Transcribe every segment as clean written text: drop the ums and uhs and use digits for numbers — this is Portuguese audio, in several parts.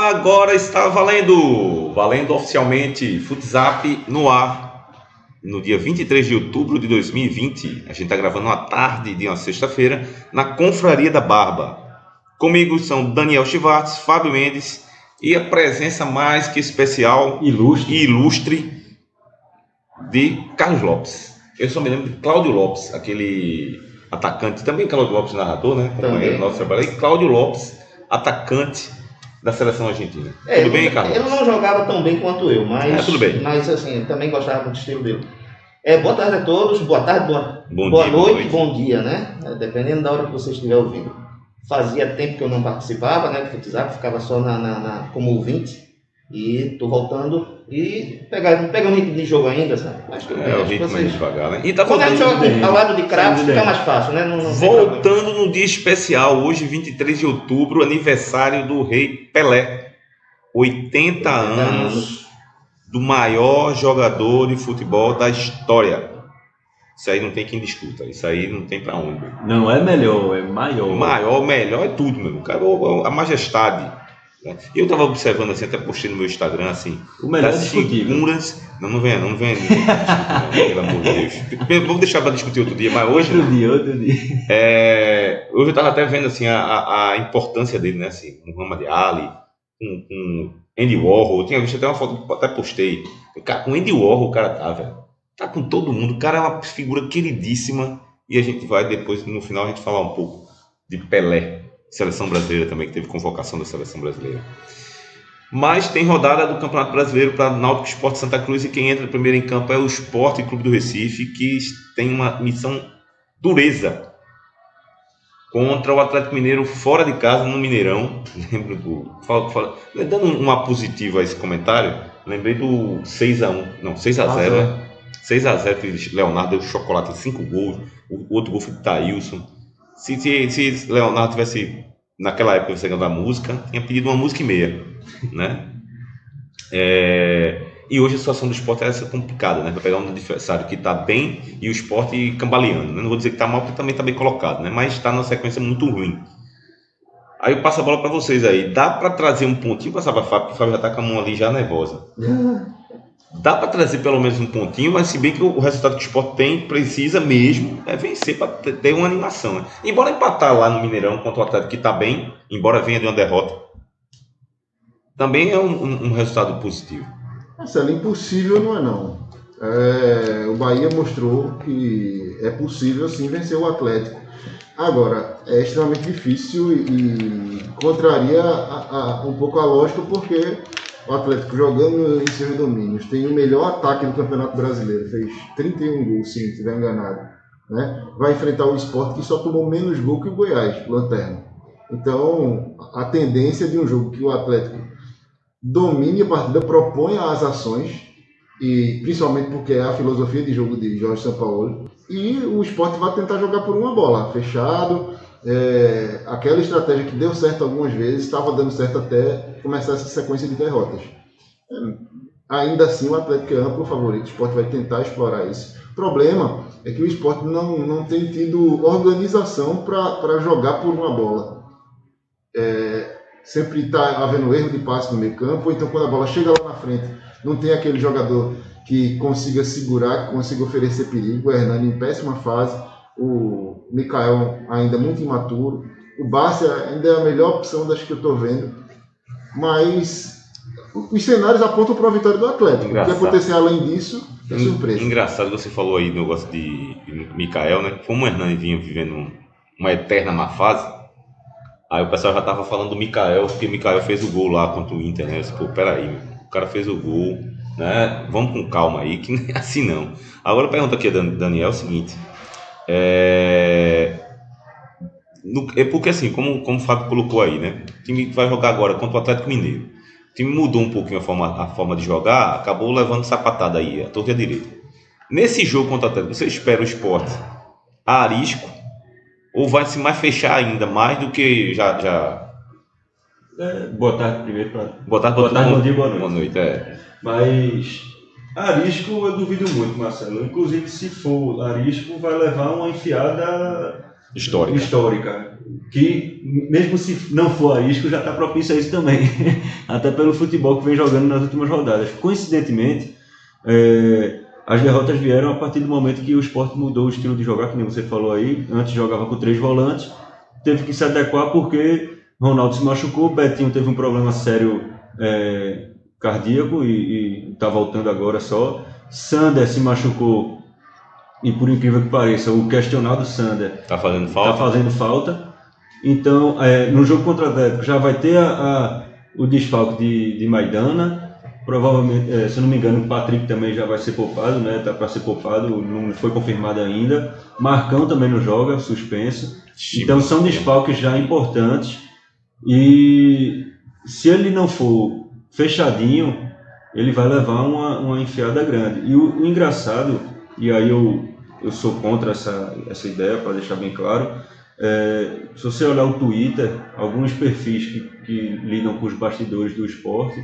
Agora está valendo! Valendo oficialmente Futzap no ar. No dia 23 de outubro de 2020. A gente está gravando uma tarde de uma sexta-feira na Confraria da Barba. Comigo são Daniel Schwartz, Fábio Mendes e a presença mais que especial e ilustre de Carlos Lopes. Eu só me lembro de Cláudio Lopes, aquele atacante, também Cláudio Lopes narrador, né? Companheiro do nosso trabalho. E Cláudio Lopes, atacante da seleção argentina. Tudo bem, Carlos? Ele não jogava tão bem quanto eu, mas, tudo bem. Mas assim, também gostava do estilo dele. Boa tarde a todos, boa tarde, boa dia, noite, bom dia, né? Dependendo da hora que você estiver ouvindo. Fazia tempo que eu não participava, né, do futsal, ficava só como ouvinte. E tô voltando e pegando ritmo de jogo ainda, sabe? Mas tudo bem, o ritmo é devagar, né? E tá quando a gente joga ao lado de cravos, fica mais fácil, né? Não voltando no dia especial, hoje, 23 de outubro, aniversário do Rei Pelé. 80 anos do maior jogador de futebol da história. Isso aí não tem quem discuta, isso aí não tem pra onde. Não é melhor, é maior. Melhor é tudo, meu. Cara, a majestade. Né? Eu tava observando assim, até postei no meu Instagram assim. O melhor das figuras. Não vem pelo amor de Deus. Vamos deixar para discutir outro dia, mas hoje. Outro dia. Hoje eu tava até vendo assim a importância dele, né? Assim, Muhammad Ali, com Andy Warhol. Eu tinha visto até uma foto, até postei. Cara, com Andy Warhol o cara tá, velho. Tá com todo mundo. O cara é uma figura queridíssima. E a gente vai depois, no final, a gente falar um pouco de Pelé. Seleção brasileira também, que teve convocação da seleção brasileira. Mas tem rodada do Campeonato Brasileiro para Náutico Sport Santa Cruz e quem entra primeiro em campo é o Sport Clube do Recife, que tem uma missão dureza contra o Atlético Mineiro fora de casa no Mineirão. Lembro dando uma positiva a esse comentário, lembrei do 6x1, não, 6x0, né? 6x0 que Leonardo deu chocolate em 5 gols, o outro gol foi de Thailson. Se Leonardo tivesse, naquela época, você ganhou da música, tinha pedido uma música e meia, né? E hoje a situação do esporte é essa complicada, né? Para pegar um adversário que está bem e o esporte cambaleando, né? Não vou dizer que está mal, porque também está bem colocado, né? Mas está numa sequência muito ruim. Aí eu passo a bola para vocês aí. Dá para trazer um pontinho para Fábio, porque o Fábio já está com a mão ali já nervosa. Dá para trazer pelo menos um pontinho, mas se bem que o resultado que o Sport tem, precisa mesmo é vencer para ter uma animação. Né? Embora empatar lá no Mineirão contra o Atlético que está bem, embora venha de uma derrota, também é um resultado positivo. Marcelo, impossível não é não. O Bahia mostrou que é possível sim vencer o Atlético. Agora, é extremamente difícil e contraria um pouco a lógica, porque o Atlético, jogando em seus domínios, tem o melhor ataque do Campeonato Brasileiro, fez 31 gols, se não estiver enganado, né? Vai enfrentar o Sport, que só tomou menos gol que o Goiás, lanterna. Então, a tendência de um jogo que o Atlético domine a partida, proponha as ações, e principalmente porque é a filosofia de jogo de Jorge Sampaoli, e o Sport vai tentar jogar por uma bola, fechado. Aquela estratégia que deu certo algumas vezes, estava dando certo até começar essa sequência de derrotas. Ainda assim, o Atlético é amplo favorito, o Sport vai tentar explorar isso. O problema é que o Sport não tem tido organização para jogar por uma bola. Sempre está havendo erro de passe no meio campo, ou então quando a bola chega lá na frente, não tem aquele jogador que consiga segurar, que consiga oferecer perigo. O Hernani em péssima fase, o Mikael ainda muito imaturo, o Bárcia ainda é a melhor opção das que eu estou vendo, mas os cenários apontam para a vitória do Atlético. O que acontecer além disso é surpresa. Engraçado, você falou aí do negócio de Mikael, né? Como o Hernani vinha vivendo uma eterna má fase, aí o pessoal já estava falando do Mikael, porque o Mikael fez o gol lá contra o Inter, né? Eu disse, pô, peraí, o cara fez o gol, né? Vamos com calma aí, que não é assim não. Agora a pergunta aqui a Daniel é o seguinte. Porque assim, como o Fábio colocou aí, né? O time que vai jogar agora contra o Atlético Mineiro. O time mudou um pouquinho a forma de jogar, acabou levando sapatada aí, a torta e a direita. Nesse jogo contra o Atlético, você espera o Sport a arisco ou vai se mais fechar ainda, mais do que já... Boa tarde primeiro. Boa tarde, bom dia, boa noite. Boa noite, Mas arisco eu duvido muito, Marcelo. Inclusive, se for arisco, vai levar uma enfiada histórica, que mesmo se não for a Isco, já está propício a isso também, até pelo futebol que vem jogando nas últimas rodadas. Coincidentemente, as derrotas vieram a partir do momento que o Sport mudou o estilo de jogar, que nem você falou aí. Antes jogava com 3 volantes, teve que se adequar porque Ronaldo se machucou, Betinho teve um problema sério cardíaco e está voltando agora só. Sander se machucou e, por incrível que pareça, o questionado Sander Tá fazendo falta? está fazendo falta. Então, no jogo contra o Atlético já vai ter o desfalque de Maidana. Provavelmente, se eu não me engano, o Patrick também já vai ser poupado, né? Tá para ser poupado, não foi confirmado ainda. Marcão também não joga, suspenso. Então são desfalques já importantes. E se ele não for fechadinho, ele vai levar uma enfiada grande. E o engraçado, e aí eu sou contra essa ideia, para deixar bem claro, se você olhar o Twitter, alguns perfis que lidam com os bastidores do esporte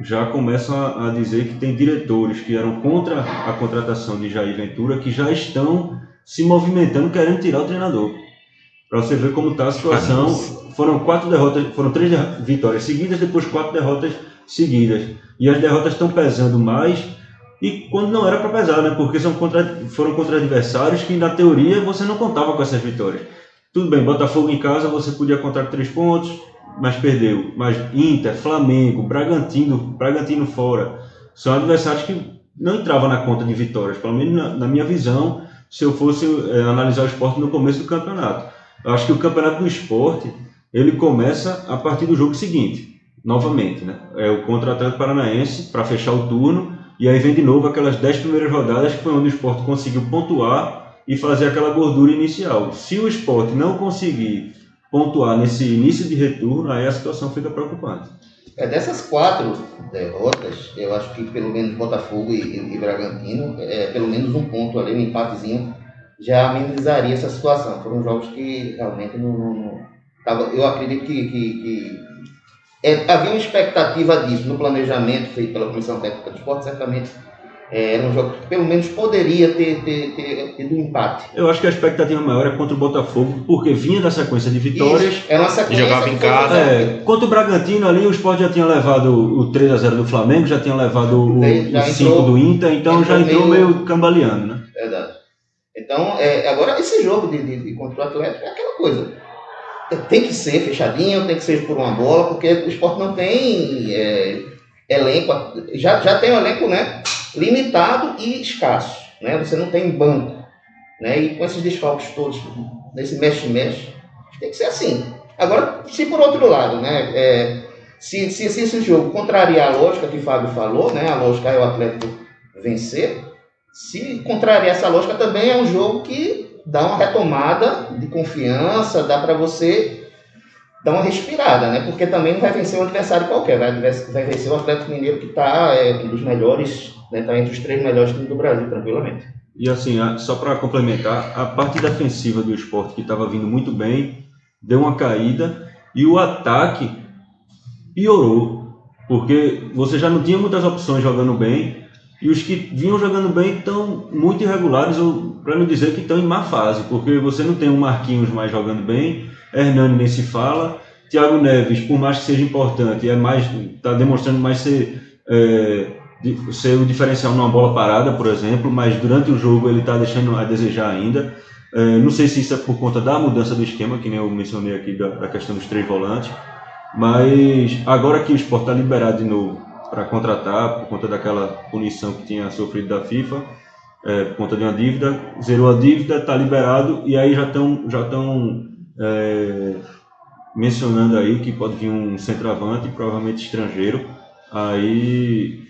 já começam a dizer que tem diretores que eram contra a contratação de Jair Ventura que já estão se movimentando querendo tirar o treinador. Para você ver como está a situação. Foram 3 vitórias seguidas, depois 4 derrotas seguidas. E as derrotas estão pesando mais, e quando não era para pesar, né? Porque foram contra adversários que, na teoria, você não contava com essas vitórias. Tudo bem, Botafogo em casa você podia contar com 3 pontos, mas perdeu. Mas Inter, Flamengo, Bragantino fora, são adversários que não entravam na conta de vitórias, pelo menos na minha visão, se eu fosse analisar o Sport no começo do campeonato. Eu acho que o campeonato do Sport, ele começa a partir do jogo seguinte, novamente, né? O contra o Atlético Paranaense, para fechar o turno, e aí vem de novo aquelas 10 primeiras rodadas, que foi onde o Sport conseguiu pontuar e fazer aquela gordura inicial. Se o Sport não conseguir pontuar nesse início de retorno, aí a situação fica preocupante. Dessas 4 derrotas, eu acho que pelo menos Botafogo e Bragantino, pelo menos um ponto ali, um empatezinho, já amenizaria essa situação. Foram jogos que realmente não eu acredito que havia uma expectativa disso no planejamento feito pela Comissão Técnica do Esporte, certamente. Era um jogo que pelo menos poderia ter tido um empate. Eu acho que a expectativa maior é contra o Botafogo, porque vinha da sequência de vitórias. Isso, era uma sequência. E jogava em casa. Contra o Bragantino ali, o Sport já tinha levado o 3-0 do Flamengo, já tinha levado o 5 do Inter, então já entrou meio cambaleando, né? Verdade. Então, agora esse jogo de contra o Atlético é aquela coisa. Tem que ser fechadinho, tem que ser por uma bola, porque o Sport não tem elenco, já tem um elenco, né, limitado e escasso, né? Você não tem banco, né? E com esses desfalques todos, nesse mexe-mexe, tem que ser assim. Agora, se por outro lado, né, se esse jogo contrariar a lógica que o Fábio falou, né, a lógica é o Atlético vencer, se contrariar essa lógica, também é um jogo que dá uma retomada de confiança, dá para você dar uma respirada, né? Porque também não vai vencer um adversário qualquer, vai vencer o Atlético Mineiro, que está um dos melhores, né? Está entre os 3 melhores times do Brasil, tranquilamente. E assim, só para complementar, a parte defensiva do Sport, que estava vindo muito bem, deu uma caída, e o ataque piorou, porque você já não tinha muitas opções jogando bem, e os que vinham jogando bem estão muito irregulares, para não dizer que estão em má fase, porque você não tem um Marquinhos mais jogando bem, Hernani nem se fala, Thiago Neves, por mais que seja importante, está demonstrando mais ser o diferencial numa bola parada, por exemplo, mas durante o jogo ele está deixando a desejar ainda. Não sei se isso é por conta da mudança do esquema, que nem eu mencionei aqui da questão dos 3 volantes, mas agora que o Sport está liberado de novo para contratar, por conta daquela punição que tinha sofrido da FIFA, por conta de uma dívida, zerou a dívida, está liberado, e aí já estão mencionando aí que pode vir um centroavante, provavelmente estrangeiro, aí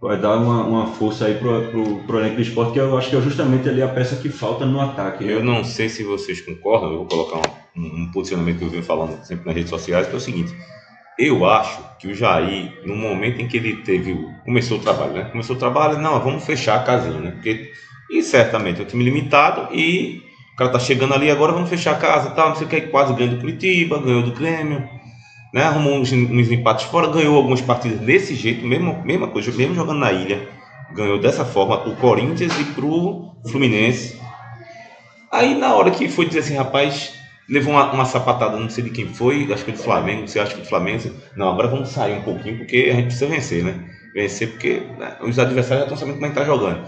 vai dar uma força aí pro elenco do Sport, que eu acho que é justamente ali a peça que falta no ataque. Eu não sei se vocês concordam, eu vou colocar um posicionamento que eu venho falando sempre nas redes sociais, que é o seguinte: eu acho que o Jair, no momento em que ele começou o trabalho, né? Não, vamos fechar a casinha, né? E certamente é um time limitado e o cara tá chegando ali, agora vamos fechar a casa, tal, não sei o que, quase ganhou do Curitiba, ganhou do Grêmio, né? Arrumou uns empates fora, ganhou algumas partidas desse jeito, mesma coisa, mesmo jogando na ilha, ganhou dessa forma o Corinthians e pro Fluminense. Aí na hora que foi dizer assim, rapaz, levou uma sapatada, não sei de quem foi, acho que foi do Flamengo, você acha que foi do Flamengo? Não, agora vamos sair um pouquinho porque a gente precisa vencer, né? Vencer porque né, os adversários já estão sabendo como é que tá jogando.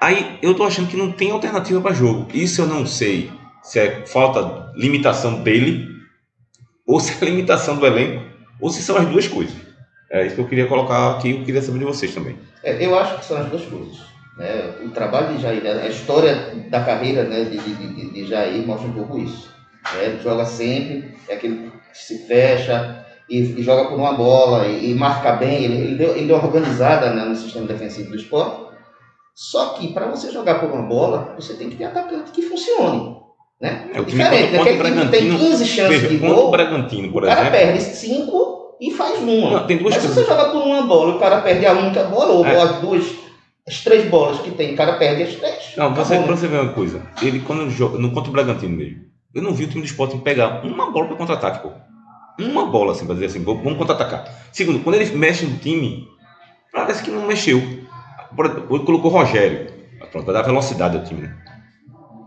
Aí eu tô achando que não tem alternativa para jogo. Isso eu não sei se é falta limitação dele, ou se é limitação do elenco, ou se são as duas coisas. É isso que eu queria colocar aqui, eu queria saber de vocês também. Eu acho que são as duas coisas. Né? O trabalho de Jair, a história da carreira, né, de Jair mostra um pouco isso. Né? Ele joga sempre, é aquele que se fecha e joga por uma bola e marca bem. Ele deu uma organizada, né, no sistema defensivo do Sport. Só que para você jogar por uma bola, você tem que ter atacante que funcione. Né? O time Diferente, né? contra o Aquele time que tem 15 chances veja, de contra gol, o Bragantino, por o cara exemplo. perde 5 e faz uma. Não, tem duas Mas se coisas. você joga por uma bola e o cara perde a única bola, ou as duas, as 3 bolas que tem, o cara perde as 3. Não, pra você ver uma coisa, ele quando joga, no contra o Bragantino mesmo, eu não vi o time do Sport pegar uma bola para contra-ataque, pô. Uma bola, assim, pra dizer assim, vamos contra-atacar. Segundo, quando ele mexe no time, parece que não mexeu. Ele colocou o Rogério, pronto, vai dar velocidade ao time, né?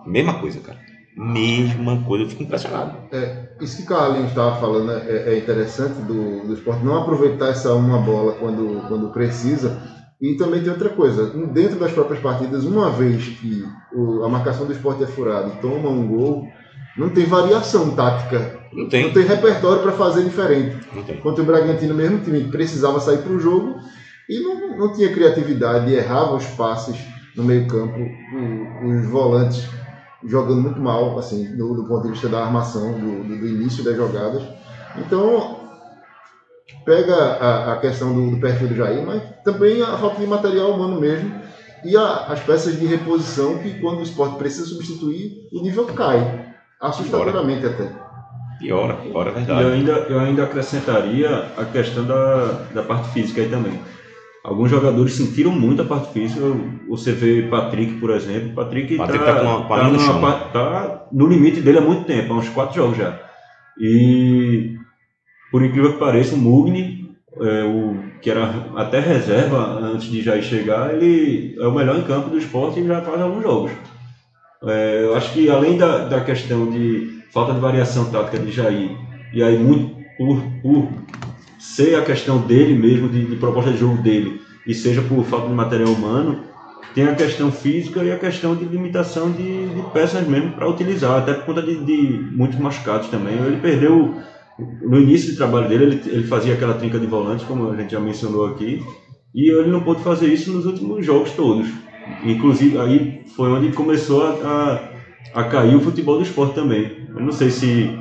Mesma coisa, cara. Mesma coisa, eu fico impressionado. Isso que o Carlinhos estava falando é interessante do Sport não aproveitar essa uma bola quando precisa. E também tem outra coisa, dentro das próprias partidas, uma vez que a marcação do Sport é furada e toma um gol, não tem variação tática, não tem repertório para fazer diferente. Não tem. Enquanto o Bragantino, mesmo time, precisava sair para o jogo e não tinha criatividade, errava os passes no meio campo, os volantes jogando muito mal, assim, do ponto de vista da armação, do início das jogadas. Então, pega a questão do perfil do Jair, mas também a falta de material humano mesmo e as peças de reposição que, quando o Sport precisa substituir, o nível cai, assustadoramente até. Piora, é verdade. Eu ainda acrescentaria a questão da parte física aí também. Alguns jogadores sentiram muito a parte física. Você vê Patrick, por exemplo. Patrick tá no limite dele há muito tempo, há uns 4 jogos já. E, por incrível que pareça, o Mugni, que era até reserva antes de Jair chegar, ele é o melhor em campo do Sport e já faz alguns jogos. Eu acho que, além da questão de falta de variação tática de Jair, e aí muito por ser a questão dele mesmo, de proposta de jogo dele, e seja por falta de material humano, tem a questão física e a questão de limitação de peças mesmo para utilizar, até por conta de muitos machucados também. Ele perdeu, no início do trabalho dele, ele fazia aquela trinca de volantes, como a gente já mencionou aqui, e ele não pôde fazer isso nos últimos jogos todos. Inclusive, aí foi onde começou a cair o futebol do Sport também. Eu não sei se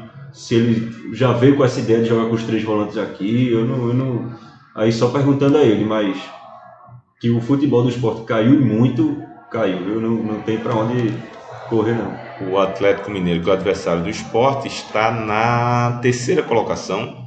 ele já veio com essa ideia de jogar com os 3 volantes aqui, eu não aí só perguntando a ele, mas que o futebol do Sport caiu muito, caiu, viu? Não tem para onde correr, não. O Atlético Mineiro, que é o adversário do Sport, está na 3ª colocação,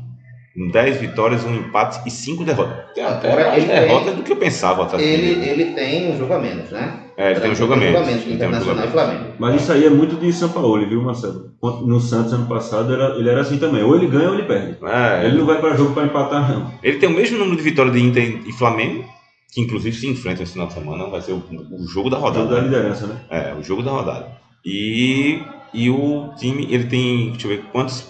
com 10 vitórias, 1 empate e 5 derrotas. Tem até mais derrotas do que eu pensava. Ele tem um jogo a menos, né? Ele tem um jogo a menos. Internacional e Flamengo. Mas isso aí é muito de São Paulo, viu, Marcelo? No Santos, ano passado, ele era assim também. Ou ele ganha ou ele perde. Ele não vai para jogo para empatar, não. Ele tem o mesmo número de vitórias de Inter e Flamengo, que inclusive se enfrentam esse final de semana. Vai ser o jogo da rodada. O jogo da liderança, né? O jogo da rodada. E o time, ele tem, deixa eu ver quantos,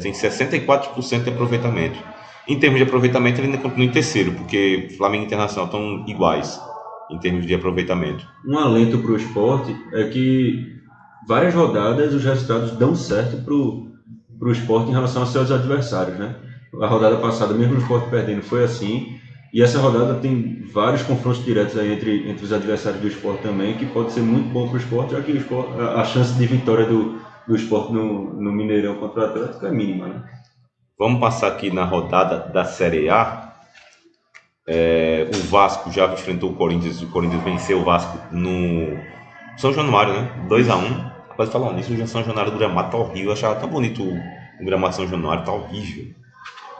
tem 64% de aproveitamento. Em termos de aproveitamento, ele ainda continua em 3º, porque Flamengo e Internacional estão iguais em termos de aproveitamento. Um alento para o Sport é que várias rodadas os resultados dão certo para o Sport em relação aos seus adversários, né? A rodada passada, mesmo o Sport perdendo, foi assim. E essa rodada tem vários confrontos diretos aí entre os adversários do Sport também, que pode ser muito bom para o Sport, já que a chance de vitória do Sport no Mineirão contra o Atlético é mínima, né? Vamos passar aqui na rodada da Série A. O Vasco já enfrentou o Corinthians venceu o Vasco no São Januário, né? 2-1. Pode falar nisso, o São Januário do gramado tá horrível. Eu achava tão bonito o gramado São Januário, tá horrível.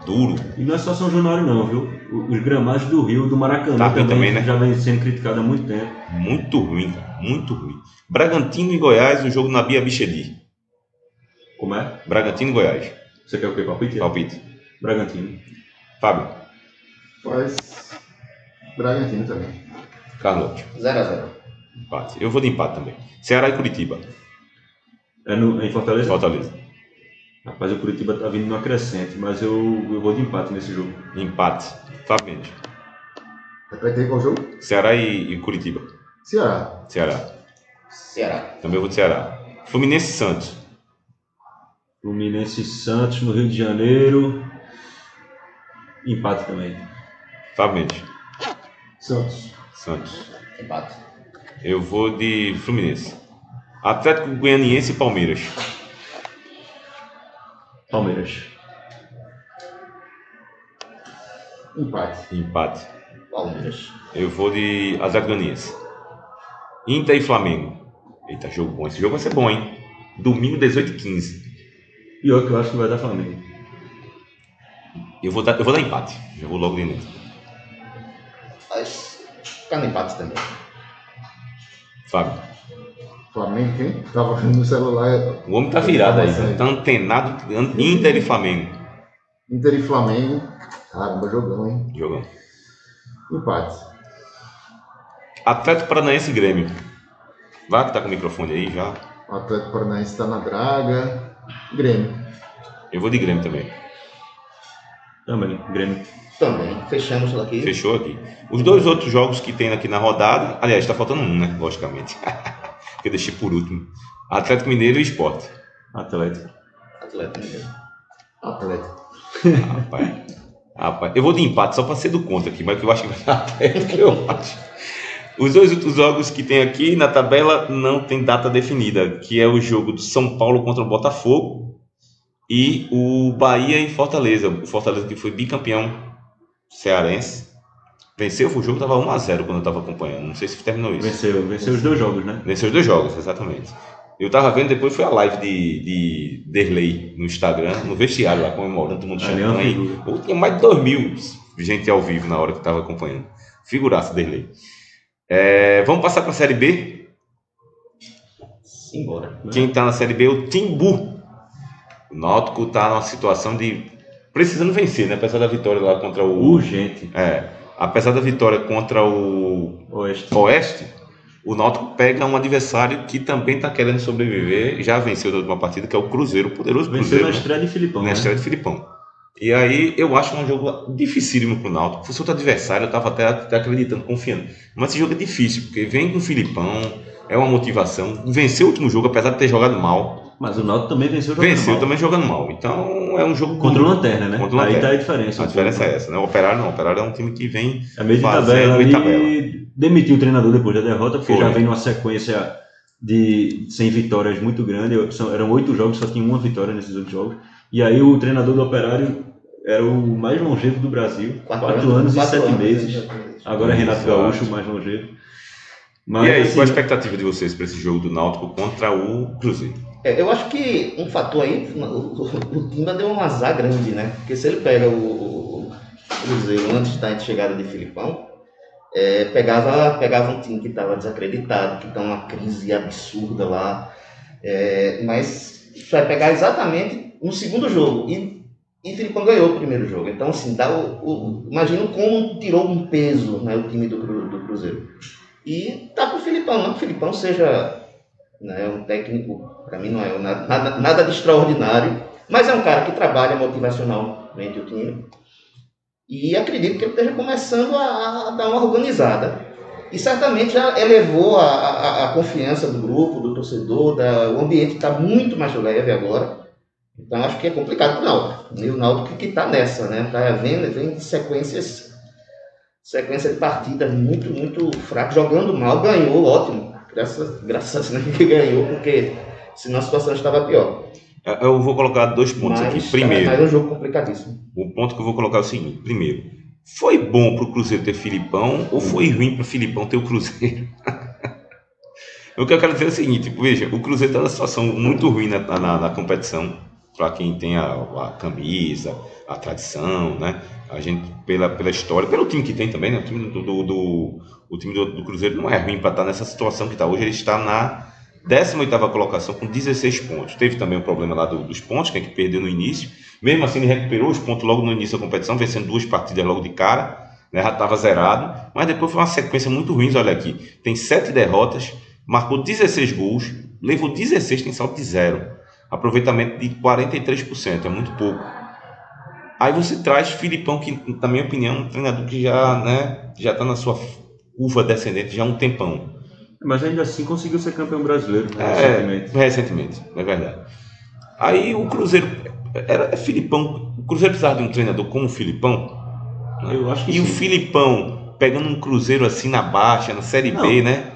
Duro. E não é só São Januário não, viu? Os gramados do Rio, do Maracanã também, né? Já vem sendo criticado há muito tempo. Muito ruim, cara. Muito ruim. Bragantino e Goiás, o jogo na Bia Bichedi. Como é? Bragantino e Goiás. Você quer o quê? Palpite? Palpite. Bragantino. Fábio. Faz Bragantino também. Carlos. 0-0. Empate. Eu vou de empate também. Ceará e Curitiba. Em Fortaleza? Fortaleza. Rapaz, o Curitiba tá vindo numa crescente, mas eu vou de empate nesse jogo. Empate. Fábio Mendes. Repete aí qual jogo? Ceará e Curitiba. Ceará. Ceará. Também vou de Ceará. Fluminense e Santos. Fluminense e Santos no Rio de Janeiro. Empate também. Fábio Mendes. Santos. Empate. Eu vou de Fluminense. Atlético Goianiense e Palmeiras. Palmeiras. Empate. Palmeiras. Eu vou de Atlético Goianiense. Inter e Flamengo. Eita, jogo bom. Esse jogo vai ser bom, hein? Domingo, 18h15. Pior que eu acho que vai dar Flamengo. Eu vou dar empate. Já vou logo de dentro. Mas ficar no empate também. Fábio. Flamengo quem? Tava no celular. O homem tá virado aí. Tá antenado. Inter e Flamengo. Inter e Flamengo. Caramba, jogão, hein? Jogando. Empate. Atlético Paranaense e Grêmio. Vai que tá com o microfone aí já. O Atlético Paranaense está na draga. Grêmio. Eu vou de Grêmio também. Também, Grêmio. Também. Fechamos aqui. Fechou aqui. Os dois outros jogos que tem aqui na rodada. Aliás, tá faltando um, né? Logicamente. Que eu deixei por último. Atlético Mineiro e Sport. Atlético. Atlético. Rapaz, eu vou de empate só para ser do contra aqui, mas que eu acho que vai dar Atlético, eu acho. Os dois outros jogos que tem aqui na tabela não tem data definida, que é o jogo do São Paulo contra o Botafogo e o Bahia em Fortaleza. O Fortaleza que foi bicampeão cearense. Venceu, o jogo estava 1-0 quando eu estava acompanhando, não sei se terminou isso. Venceu os dois jogos, né? Venceu os dois jogos, exatamente. Eu tava vendo, depois foi a live de Derlei no Instagram, no vestiário lá, comemorando, todo mundo champanhe. Tinha mais de 2.000 gente ao vivo na hora que eu tava acompanhando. Figuraça, Derlei. Vamos passar para a Série B? Simbora. Quem tá na Série B é o Timbu. O Náutico tá numa situação de precisando vencer, né? Apesar da vitória lá contra o... Urgente. Apesar da vitória contra o Oeste, o Náutico pega um adversário que também está querendo sobreviver, já venceu da última partida, que é o Cruzeiro, o poderoso Cruzeiro. Venceu na estreia de Filipão. Na estreia de Filipão. E aí eu acho um jogo dificílimo para o Náutico. Se fosse outro adversário, eu estava até acreditando, confiando. Mas esse jogo é difícil, porque vem com o Filipão, é uma motivação. Venceu o último jogo, apesar de ter jogado mal. Mas o Náutico também venceu jogando mal. Venceu também jogando mal. Então é um jogo... Contra o Lanterna, né? Contra o Lanterna. Aí tá a diferença. A diferença é essa, né? O Operário não. O Operário é um time que vem meio de tabela ali, demitiu o treinador depois da derrota, porque já vem numa sequência sem vitórias muito grande. Eram 8 jogos, só tinha uma vitória nesses 8 jogos. E aí o treinador do Operário era o mais longevo do Brasil. 4 anos e 7 meses. Agora é Renato Gaúcho, o mais longevo. Mas, e aí, assim, qual a expectativa de vocês para esse jogo do Náutico contra o Cruzeiro? Eu acho que um fator aí, o Timba deu um azar grande, né? Porque se ele pega o Cruzeiro antes da chegada de Filipão, pegava um time que estava desacreditado, que está uma crise absurda lá, mas vai pegar exatamente no segundo jogo, e Filipão ganhou o primeiro jogo. Então, assim, imagina como tirou um peso, né, o time do Cruzeiro. E tá pro Filipão, não que o Filipão seja, né, um técnico, para mim não é nada de extraordinário, mas é um cara que trabalha motivacionalmente o time. E acredito que ele esteja começando a dar uma organizada. E certamente já elevou a confiança do grupo, do torcedor, o ambiente está muito mais leve agora. Então acho que é complicado para o Náutico. E o Náutico que está nessa, né? Vem de sequência de partidas muito, muito fraca, jogando mal, ganhou, ótimo. Graças a Deus que ganhou, porque senão a situação estava pior. Eu vou colocar 2 pontos aqui. Primeiro, mas é um jogo complicadíssimo. O ponto que eu vou colocar é o seguinte: primeiro, foi bom para o Cruzeiro ter Filipão ou foi ruim para o Filipão ter o Cruzeiro? O que eu quero dizer é o seguinte: veja, o Cruzeiro está numa situação muito ruim na competição, para quem tem a camisa, a tradição, né? A gente, pela história, pelo time que tem também, né? O time do Cruzeiro não é ruim para estar nessa situação que está. Hoje ele está na 18ª colocação com 16 pontos. Teve também o problema lá dos pontos, que perdeu no início. Mesmo assim, ele recuperou os pontos logo no início da competição, vencendo 2 partidas logo de cara, né? Já estava zerado. Mas depois foi uma sequência muito ruim. Olha aqui, tem 7 derrotas, marcou 16 gols, levou 16, tem saldo de 0. Aproveitamento de 43%, é muito pouco. Aí você traz Filipão, que, na minha opinião, é um treinador que já está na sua curva descendente já há um tempão. Mas ainda assim conseguiu ser campeão brasileiro, né, Recentemente, é verdade. Aí o Cruzeiro, era Filipão, o Cruzeiro precisava de um treinador como o Filipão, né? Eu acho que e sim. O Filipão pegando um Cruzeiro assim na baixa, na Série Não. B, né?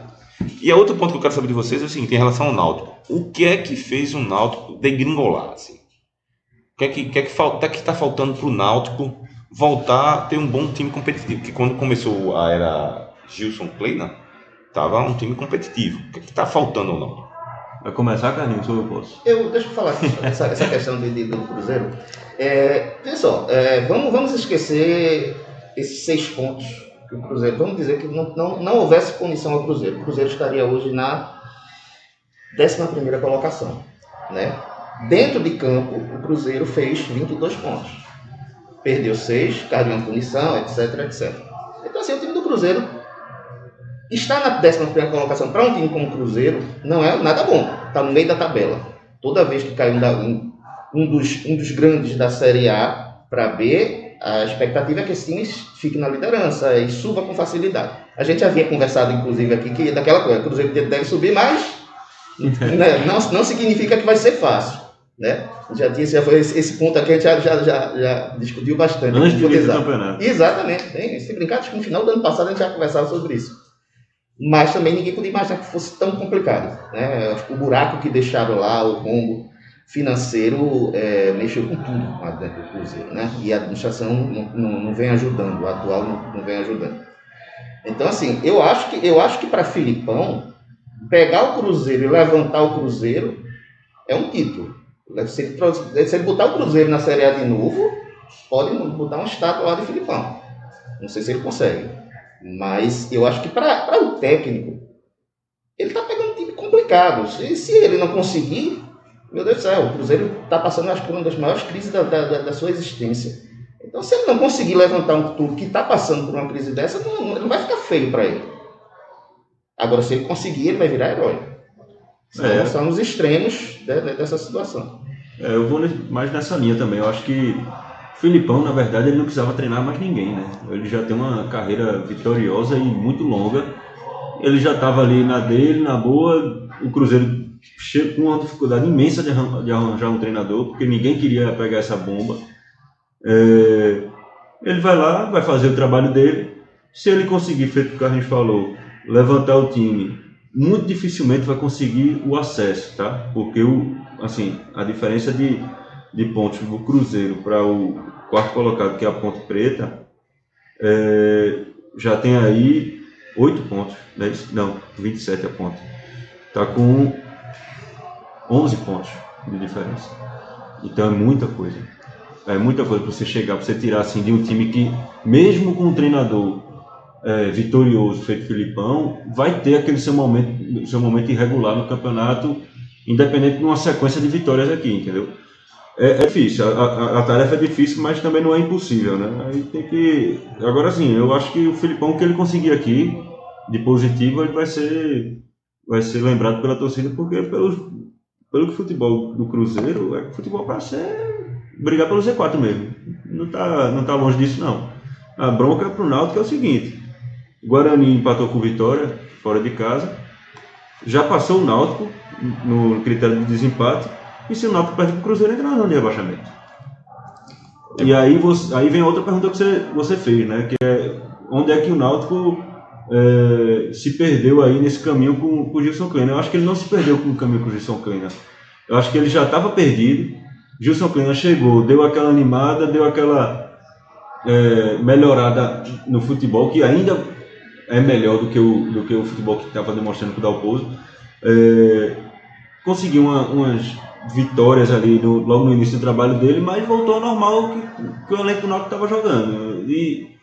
E a outro ponto que eu quero saber de vocês é o seguinte, em relação ao Náutico. O que é que fez o Náutico degringolar, assim? O que é que está faltando para o Náutico voltar a ter um bom time competitivo? Porque quando começou a era Gilson Kleina, estava um time competitivo. O que é que está faltando ou não? Vai começar, Carlinhos, ou eu posso? Deixa eu falar aqui, essa questão do Cruzeiro. Veja só, vamos esquecer esses 6 pontos que o Cruzeiro. Vamos dizer que não houvesse punição ao Cruzeiro. O Cruzeiro estaria hoje na 11ª colocação, né? Dentro de campo, o Cruzeiro fez 22 pontos. Perdeu 6, caiu em punição, etc, etc. Então, assim, o time do Cruzeiro está na 11ª colocação para um time como o Cruzeiro não é nada bom. Está no meio da tabela. Toda vez que cai um dos grandes da Série A para B, a expectativa é que esse time fique na liderança e suba com facilidade. A gente havia conversado, inclusive, aqui, que daquela coisa, o Cruzeiro deve subir, mas né, não significa que vai ser fácil. Né? Já foi esse ponto aqui, a gente já discutiu bastante. Antes do início do campeonato. Exatamente. Se brincar, acho que no final do ano passado a gente já conversava sobre isso. Mas também ninguém podia imaginar que fosse tão complicado. Né? Acho que o buraco que deixaram lá, o rombo financeiro, mexeu com tudo lá dentro do Cruzeiro. Né? E a administração não vem ajudando, o atual não vem ajudando. Então, assim, eu acho que para Filipão, pegar o Cruzeiro e levantar o Cruzeiro é um título. Se ele botar o Cruzeiro na Série A de novo, pode botar uma estátua lá de Filipão. Não sei se ele consegue. Mas eu acho que para o técnico, ele está pegando um time complicado. Se ele não conseguir, meu Deus do céu, o Cruzeiro está passando, acho que, por uma das maiores crises da sua existência. Então, se ele não conseguir levantar um clube que está passando por uma crise dessa, não vai ficar feio para ele. Agora, se ele conseguir, ele vai virar herói. São os extremos dessa situação. Eu vou mais nessa linha também. Eu acho que o Filipão, na verdade, ele não precisava treinar mais ninguém, né? Ele já tem uma carreira vitoriosa e muito longa. Ele já estava ali na dele, na boa. O Cruzeiro chegou com uma dificuldade imensa de arranjar um treinador, porque ninguém queria pegar essa bomba. Ele vai lá, vai fazer o trabalho dele. Se ele conseguir, feito o que o Carlinhos falou, levantar o time, muito dificilmente vai conseguir o acesso, tá? Porque a diferença de pontos do Cruzeiro para o quarto colocado, que é a Ponte Preta, já tem aí 8 pontos, né? Não, 27 a Ponte. Está com 11 pontos de diferença. Então é muita coisa. É muita coisa para você chegar, para você tirar assim de um time que, mesmo com um treinador vitorioso feito Filipão, vai ter aquele seu momento irregular no campeonato, independente de uma sequência de vitórias aqui, entendeu? É difícil, a tarefa é difícil, mas também não é impossível, né? Aí tem que... Agora sim, eu acho que o Filipão, o que ele conseguir aqui, de positivo, ele vai ser lembrado pela torcida, porque pelo que o futebol do Cruzeiro é futebol para brigar pelo Z4 mesmo. Não tá longe disso, não. A bronca pro Náutico é o seguinte: Guarani empatou com o Vitória, fora de casa, já passou o Náutico no critério de desempate, e se o Náutico perde pro Cruzeiro, entra na zona de rebaixamento. E aí vem a outra pergunta que você fez, né? Que é onde é que o Náutico se perdeu aí nesse caminho com o Gilson Kleina. Eu acho que ele não se perdeu no caminho com o Gilson Kleina. Eu acho que ele já estava perdido. Gilson Kleina chegou, deu aquela animada, deu aquela melhorada no futebol, que ainda é melhor do que o futebol que estava demonstrando com o Dalpozo. Conseguiu umas vitórias ali logo no início do trabalho dele, mas voltou ao normal que o elenco do Náutico estava jogando. E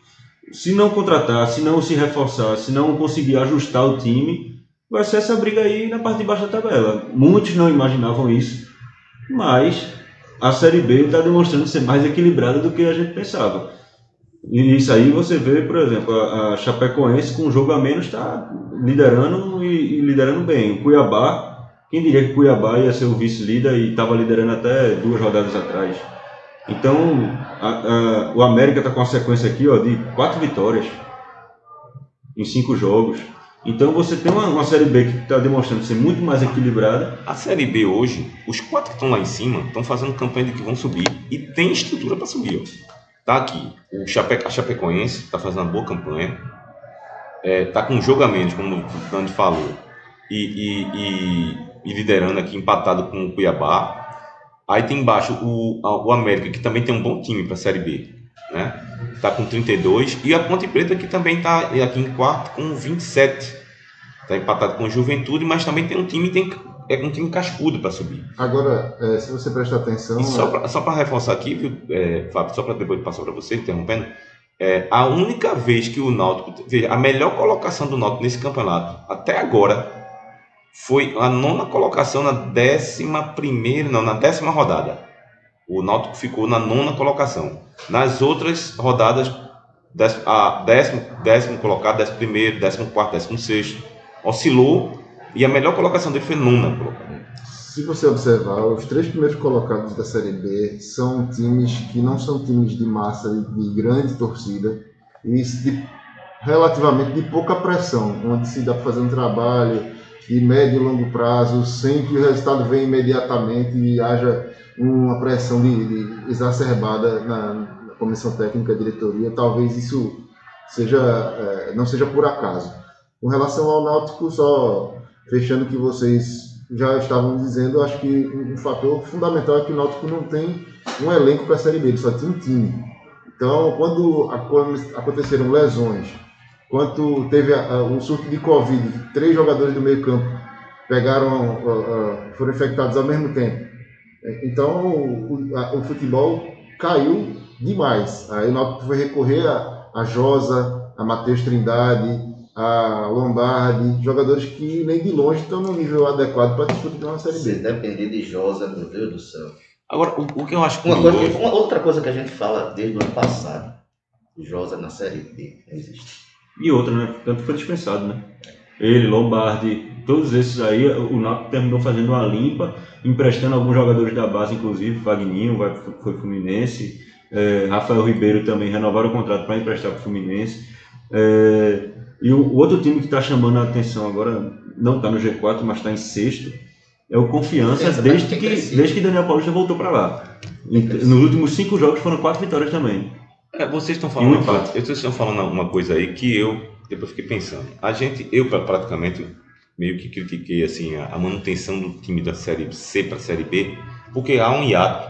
se não contratar, se não se reforçar, se não conseguir ajustar o time, vai ser essa briga aí na parte de baixo da tabela. Muitos não imaginavam isso, mas a Série B está demonstrando ser mais equilibrada do que a gente pensava. E isso aí você vê, por exemplo, a Chapecoense com um jogo a menos está liderando e liderando bem. O Cuiabá Quem diria que o Cuiabá ia ser o vice-líder e estava liderando até 2 rodadas atrás. Então, o América está com uma sequência aqui, ó, de 4 vitórias em 5 jogos. Então você tem uma Série B que está demonstrando ser muito mais equilibrada. A Série B hoje, os 4 que estão lá em cima estão fazendo campanha de que vão subir e tem estrutura para subir. Ó. Tá aqui, a Chapecoense está fazendo uma boa campanha, tá com um jogo a menos, como o Fernando falou, e liderando aqui, empatado com o Cuiabá. Aí tem embaixo o América, que também tem um bom time para a Série B, né? Tá com 32, e a Ponte Preta, que também está aqui em quarto com 27. Está empatado com o Juventude, mas também tem um time um time cascudo para subir. Agora, se você prestar atenção... E só para reforçar aqui, viu, Fábio, só para depois passar para você, interrompendo, a única vez que o Náutico... Veja, a melhor colocação do Náutico nesse campeonato, até agora, foi a 9ª colocação na 10ª rodada. O Náutico ficou na 9ª colocação. Nas outras rodadas, décimo colocado, 11º, 14º, 16º, oscilou, e a melhor colocação dele foi 9ª colocação. Se você observar, os 3 primeiros colocados da Série B são times que não são times de massa, de grande torcida, e relativamente de pouca pressão, onde se dá para fazer um trabalho de médio e longo prazo, sem que o resultado venha imediatamente e haja uma pressão exacerbada na comissão técnica, diretoria. Talvez isso não seja por acaso. Com relação ao Náutico, só fechando o que vocês já estavam dizendo, acho que um fator fundamental é que o Náutico não tem um elenco para a Série B, ele só tem um time. Então, quando aconteceram lesões, quando teve um surto de Covid, 3 jogadores do meio campo foram infectados ao mesmo tempo. Então, o futebol caiu demais. Aí o Náutico foi recorrer a Josa, a Matheus Trindade, a Lombardi, jogadores que nem de longe estão no nível adequado para disputar uma Série B. Se depender de Josa, meu Deus do céu. Agora, o que eu acho outra coisa que a gente fala desde o ano passado, Josa na Série B, não existe. E outra, né? Tanto foi dispensado, né? Ele, Lombardi, todos esses aí, o Náutico terminou fazendo uma limpa, emprestando alguns jogadores da base, inclusive, Vagninho, foi Fluminense, Rafael Ribeiro também renovaram o contrato para emprestar para o Fluminense. E o outro time que está chamando a atenção agora, não está no G4, mas está em 6º, é o Confiança, desde que Daniel Paulista voltou para lá. Nos últimos 5 jogos foram 4 vitórias também. Vocês estão falando uma coisa aí que eu depois fiquei pensando. Eu praticamente meio que critiquei assim, a manutenção do time da Série C para a Série B, porque há um hiato,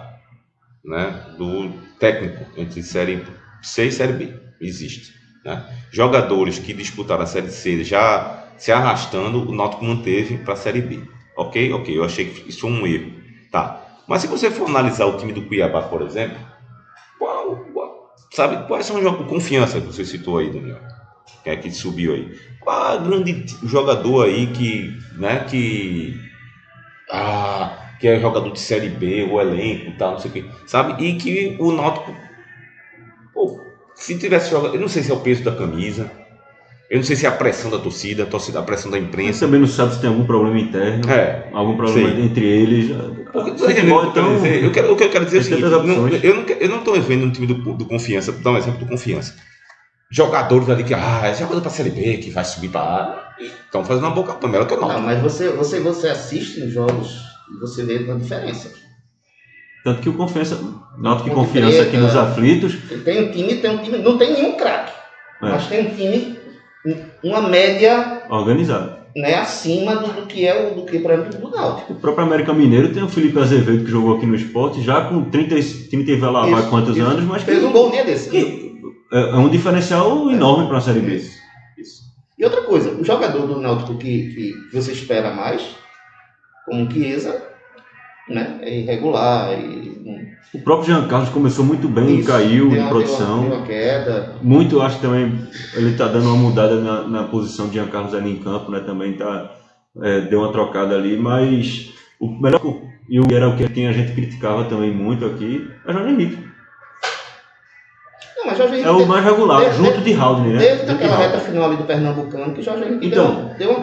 né, do técnico entre Série C e Série B. Existe. Né? Jogadores que disputaram a Série C já se arrastando, o Náutico manteve para a Série B. Ok, eu achei que isso foi um erro. Tá. Mas se você for analisar o time do Cuiabá, por exemplo, quais são os jogos de confiança que você citou aí, Daniel? Que subiu aí. Qual grande jogador aí que é jogador de Série B, o elenco e tal, não sei o que, sabe? E que o Náutico, se tivesse jogado, eu não sei se é o peso da camisa, eu não sei se é a pressão da torcida, a pressão da imprensa. Você também não sabe se tem algum problema interno, algum problema entre eles. O que eu quero dizer é o seguinte, eu não estou vendo um time do Confiança, vou dar um exemplo do Confiança. Jogadores ali que, é jogador para a Série B, que vai subir para A, estão fazendo uma boa campanha, melhor que o Náutico. Não, mas você assiste os jogos e você vê a diferença. Tanto que o Confiança, Náutico e Confiança aqui nos aflitos. Tem um time, não tem nenhum craque, mas tem um time, uma média organizado, né, acima do que para mim do Náutico. O próprio América Mineiro tem o Felipe Azevedo que jogou aqui no Sport, já com 30 e vai lá quantos anos, mas fez um gol desse. É um diferencial enorme para a Série B. Isso. E outra coisa, o jogador do Náutico que você espera mais, como Chiesa, né, é irregular. O próprio Jean Carlos começou muito bem e caiu em produção. Deu uma queda. Muito, acho que também ele está dando uma mudada na posição de Jean Carlos ali em campo, né? Também deu uma trocada ali, mas o melhor, e era o que a gente criticava também muito aqui, é Jorge Henrique. Não, mas Jorge Henrique é o mais regular, junto de Haldner, né? Desde aquela reta final ali do Pernambucano, que Jorge Henrique deu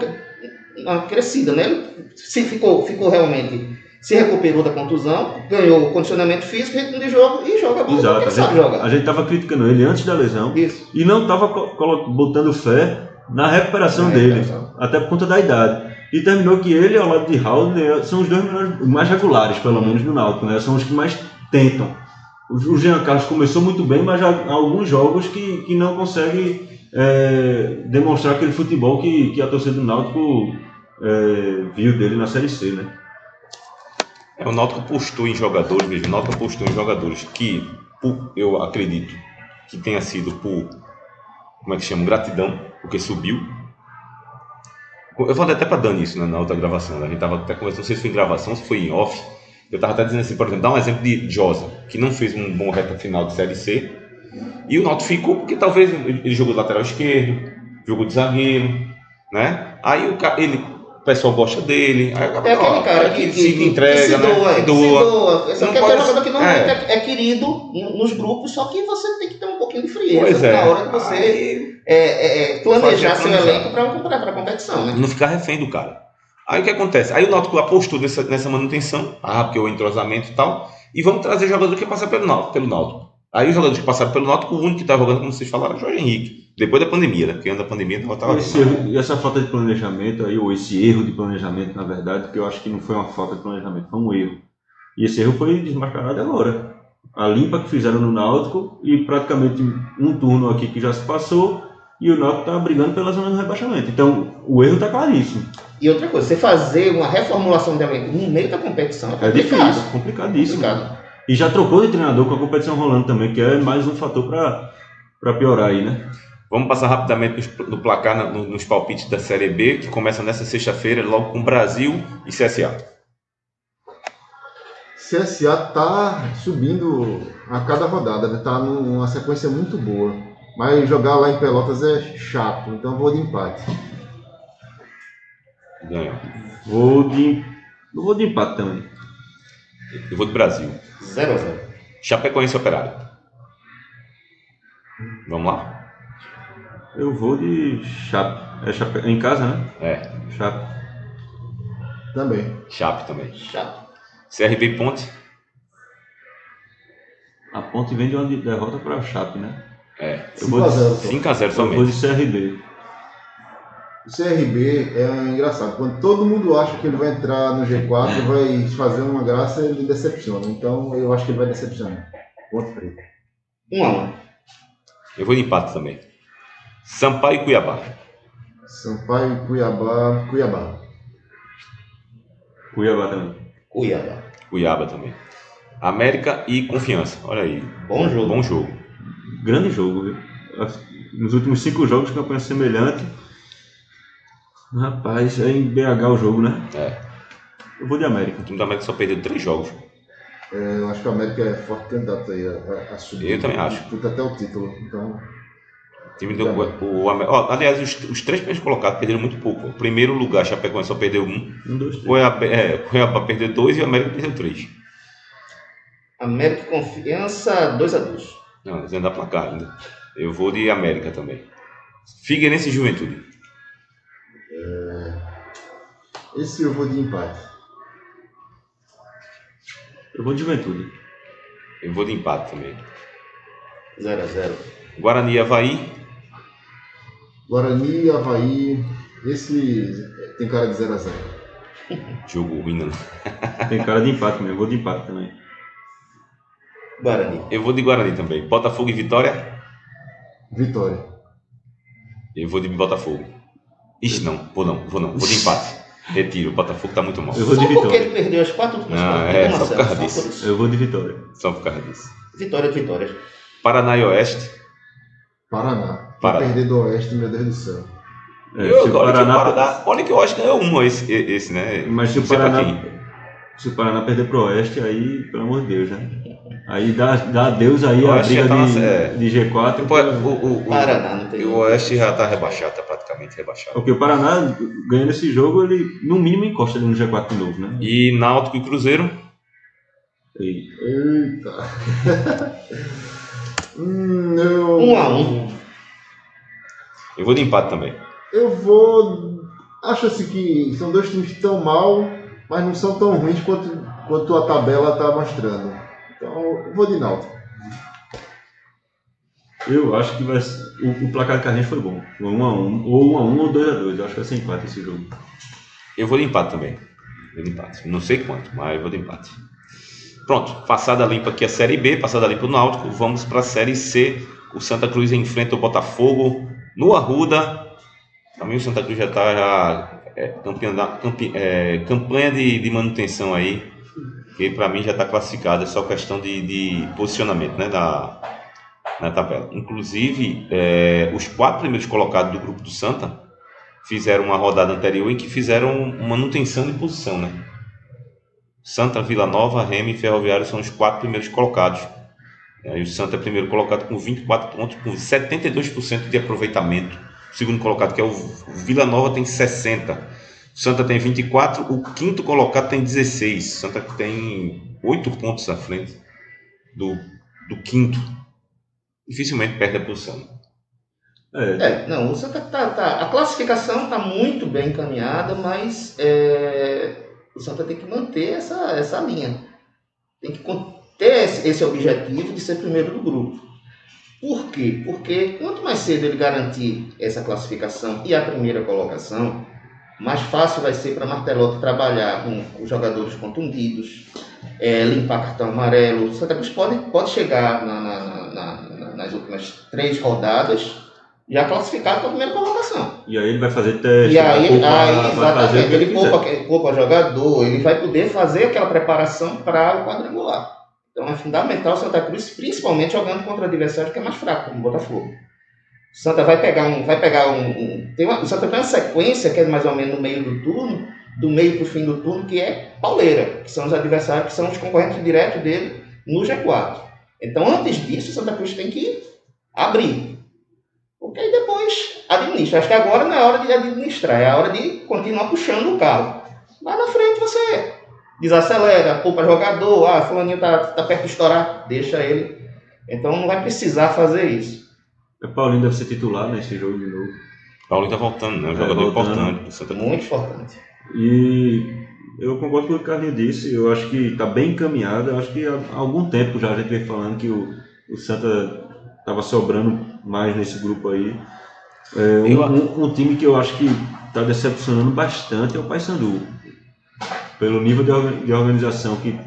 uma crescida, né? Ele se ficou realmente, se recuperou da contusão, ganhou o condicionamento físico, ritmo de jogo e joga bola Exato, porque sabe jogar. a gente estava criticando ele antes da lesão Isso. e não estava botando fé na recuperação dele, até por conta da idade. E terminou que ele, ao lado de Raul, são os dois mais regulares, pelo menos no Náutico, né? São os que mais tentam. O Jean Carlos começou muito bem, mas há alguns jogos que não consegue demonstrar aquele futebol que a torcida do Náutico viu dele na Série C, né? O Náutico apostou em jogadores, veja, o Náutico apostou em jogadores que, eu acredito, que tenha sido por, como é que chama, gratidão, porque subiu. Eu falei até para Dani isso na outra gravação, né? A gente estava até conversando, não sei se foi em gravação, se foi em off. Eu estava até dizendo assim, por exemplo, dá um exemplo de Josa, que não fez um bom reta final de Série C, e o Náutico ficou porque talvez ele jogou de lateral esquerdo, jogou de zagueiro, né? Aí o pessoal gosta dele. Aí acaba, é aquele cara que se entrega, que se doa, né? se doa. Só Não que é pode- aquele jogador que normalmente é querido nos grupos, só que você tem que ter um pouquinho de frieza Pois é. na hora de você planejar seu planejar. elenco para a competição, né? Não ficar refém do cara. Aí o que acontece? Aí o Náutico apostou nessa manutenção, porque o entrosamento e tal, e vamos trazer jogador que passar pelo Náutico. Aí os jogadores que passaram pelo Náutico, o único que está jogando, como vocês falaram, é o Jorge Henrique. Depois da pandemia, né? Porque antes da pandemia não estava E essa falta de planejamento aí, ou esse erro de planejamento, na verdade, que eu acho que não foi uma falta de planejamento, foi um erro. E esse erro foi desmascarado agora. A limpa que fizeram no Náutico e praticamente um turno aqui que já se passou e o Náutico está brigando pela zona do rebaixamento. Então, o erro está claríssimo. E outra coisa, você fazer uma reformulação de elenco no meio da competição É difícil, complicadíssimo. E já trocou de treinador com a competição rolando também, que é mais um fator para piorar aí, né? Vamos passar rapidamente no placar, nos palpites da Série B, que começa nessa sexta-feira, logo com Brasil e CSA. CSA tá subindo a cada rodada, né? Tá numa sequência muito boa. Mas jogar lá em Pelotas é chato, então vou de empate. Ganhou. Vou de empate também. Eu vou de Brasil. 0-0. Chapecoense Operário. Vamos lá? Eu vou de Chape. É em casa, né? É, Chape. Também. Chape também. Chato. CRB e Ponte. A Ponte vem de uma derrota para a Chape, né? É. Eu vou de 5-0. 5-0 Eu vou somente. de CRB. O CRB é engraçado. Quando todo mundo acha que ele vai entrar no G4, vai fazer uma graça, ele decepciona. Então eu acho que ele vai decepcionar. Ponto preto. 1-1. Eu vou de empate também. Sampaio e Cuiabá. Sampaio, Cuiabá. Cuiabá também. Cuiabá. Cuiabá também. América e Confiança. Olha aí. Bom jogo. Bom jogo. Grande jogo, viu? Nos últimos 5 jogos, campanha semelhante. Rapaz, é em BH o jogo, né? É. Eu vou de América. O time da América só perdeu 3 jogos. Eu acho que o América é forte candidato aí a subir. Eu também acho. Disputa até o título. Então, O time do aliás, os 3 primeiros colocados perderam muito pouco. O primeiro lugar, Chapecoense só perdeu 1. 1, 2, 3. Cuiabá perdeu 2 e o América perdeu 3. América e Confiança 2-2. Não, dizendo da placar ainda. Eu vou de América também. Figueirense e Juventude. esse eu vou de empate. Eu vou de Juventude. Eu vou de empate também. 0-0. Guarani e Avaí. Guarani, Avaí. Esse tem cara de 0-0. Jogo ruim, não. Tem cara de empate mesmo. Eu vou de empate também. Guarani. Eu vou de Guarani também. Botafogo e Vitória. Vitória. Eu vou de Botafogo. Ixi, não. Vou de empate. Retiro. O Botafogo tá muito mal. Eu vou de Só porque Vitória. ele perdeu as 4 últimas Não, partidas, só por Marcelo, causa só disso. por isso. Eu vou de Vitória. Só por causa disso. Vitórias. Paraná e Oeste. Paraná. Paraná. Vai perder do Oeste, meu Deus do céu. Se o Paraná, Olha que o Oeste ganhou um esse, né? mas se o Não sei pra Paraná, quem. se o Paraná perder pro Oeste, aí, pelo amor de Deus, né? Aí dá adeus aí O a Oeste briga já tá de G4. Depois, Paraná, não tem o Oeste já tá rebaixado, tá praticamente rebaixado. Porque o Paraná, ganhando esse jogo, ele no mínimo encosta ali no G4 de novo, né? E Náutico e Cruzeiro. E Eita. 1-1. Eu vou de empate também. Eu vou Acha-se que são dois times que estão mal, mas não são tão ruins quanto a tabela está mostrando. Então, eu vou de Náutico. Eu acho que vai ser, o placar de Carlinhos foi bom. 1-1, ou 1-1 ou 2-2. Eu acho que vai ser empate esse jogo. Eu vou de empate também. Vou de empate. Não sei quanto, mas eu vou de empate. Pronto, passada limpa aqui a Série B, passada limpa o Náutico, vamos para a Série C. O Santa Cruz enfrenta o Botafogo no Arruda. Para mim o Santa Cruz já está campanha de manutenção aí, que para mim já está classificado, é só questão de posicionamento, né, na tabela. Inclusive, os 4 primeiros colocados do grupo do Santa fizeram uma rodada anterior em que fizeram manutenção de posição, né? Santa, Vila Nova, Remo e Ferroviário são os 4 primeiros colocados. E o Santa é primeiro colocado com 24 pontos, com 72% de aproveitamento. O segundo colocado, que é o Vila Nova, tem 60%. O Santa tem 24%, o quinto colocado tem 16%. O Santa tem 8 pontos à frente do quinto. Dificilmente perde a posição. Não, o Santa a classificação está muito bem encaminhada, mas o Santa tem que manter essa linha. Tem que ter esse objetivo de ser primeiro do grupo. Por quê? Porque quanto mais cedo ele garantir essa classificação e a primeira colocação, mais fácil vai ser para Martelotti trabalhar com os jogadores contundidos, limpar cartão amarelo. O Santa Cruz pode chegar nas últimas 3 rodadas já classificado para a primeira colocação. E aí ele vai fazer teste, e aí vai fazer ele poupa jogador, ele vai poder fazer aquela preparação para o quadrangular. Então é fundamental o Santa Cruz, principalmente jogando contra adversário que é mais fraco, como o Botafogo. O Santa vai pegar o Santa tem uma sequência que é mais ou menos no meio do turno, do meio para o fim do turno, que é pauleira, que são os adversários, que são os concorrentes diretos dele no G4. Então antes disso o Santa Cruz tem que abrir. Porque aí depois administra. Acho que agora não é hora de administrar, é a hora de continuar puxando o carro. Lá na frente você desacelera, poupa jogador, fulaninho tá perto de estourar, deixa ele. Então não vai precisar fazer isso. O Paulinho deve ser titular nesse jogo de novo. Paulinho tá voltando, né? Um jogador importante do Santa Cruz. Muito importante. E eu concordo com o que o Carlinhos disse, eu acho que está bem encaminhado. Eu acho que há algum tempo já a gente vem falando que o Santa estava sobrando mais nesse grupo aí. Um time que eu acho que está decepcionando bastante é o Paysandu. Pelo nível de organização que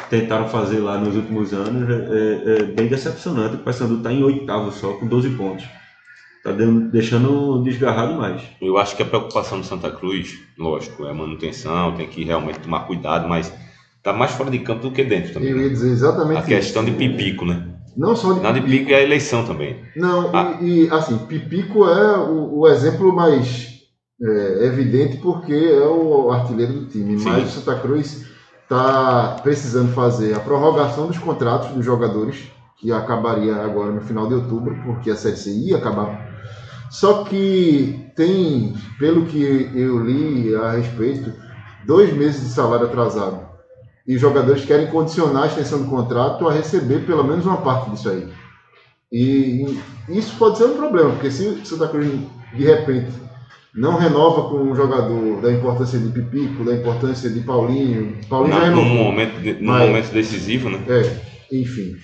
tentaram fazer lá nos últimos anos, é bem decepcionante. O Paysandu está em 8º só, com 12 pontos. Está deixando desgarrado mais. Eu acho que a preocupação do Santa Cruz, lógico, é a manutenção, tem que realmente tomar cuidado, mas está mais fora de campo do que dentro também. Eu ia dizer exatamente a questão de Pipico, né? Não só de Pipico. Não, de Pipico é a eleição também. Não, assim, Pipico é o exemplo mais evidente porque é o artilheiro do time. Sim. Mas o Santa Cruz está precisando fazer a prorrogação dos contratos dos jogadores, que acabaria agora no final de outubro, porque a Série C ia acabar. Só que tem, pelo que eu li a respeito, 2 meses de salário atrasado. E os jogadores querem condicionar a extensão do contrato a receber pelo menos uma parte disso aí. E isso pode ser um problema, porque se o Santa Cruz, de repente, não renova com um jogador da importância de Pipico, da importância de Paulinho já renovou. Num momento decisivo, né? Enfim.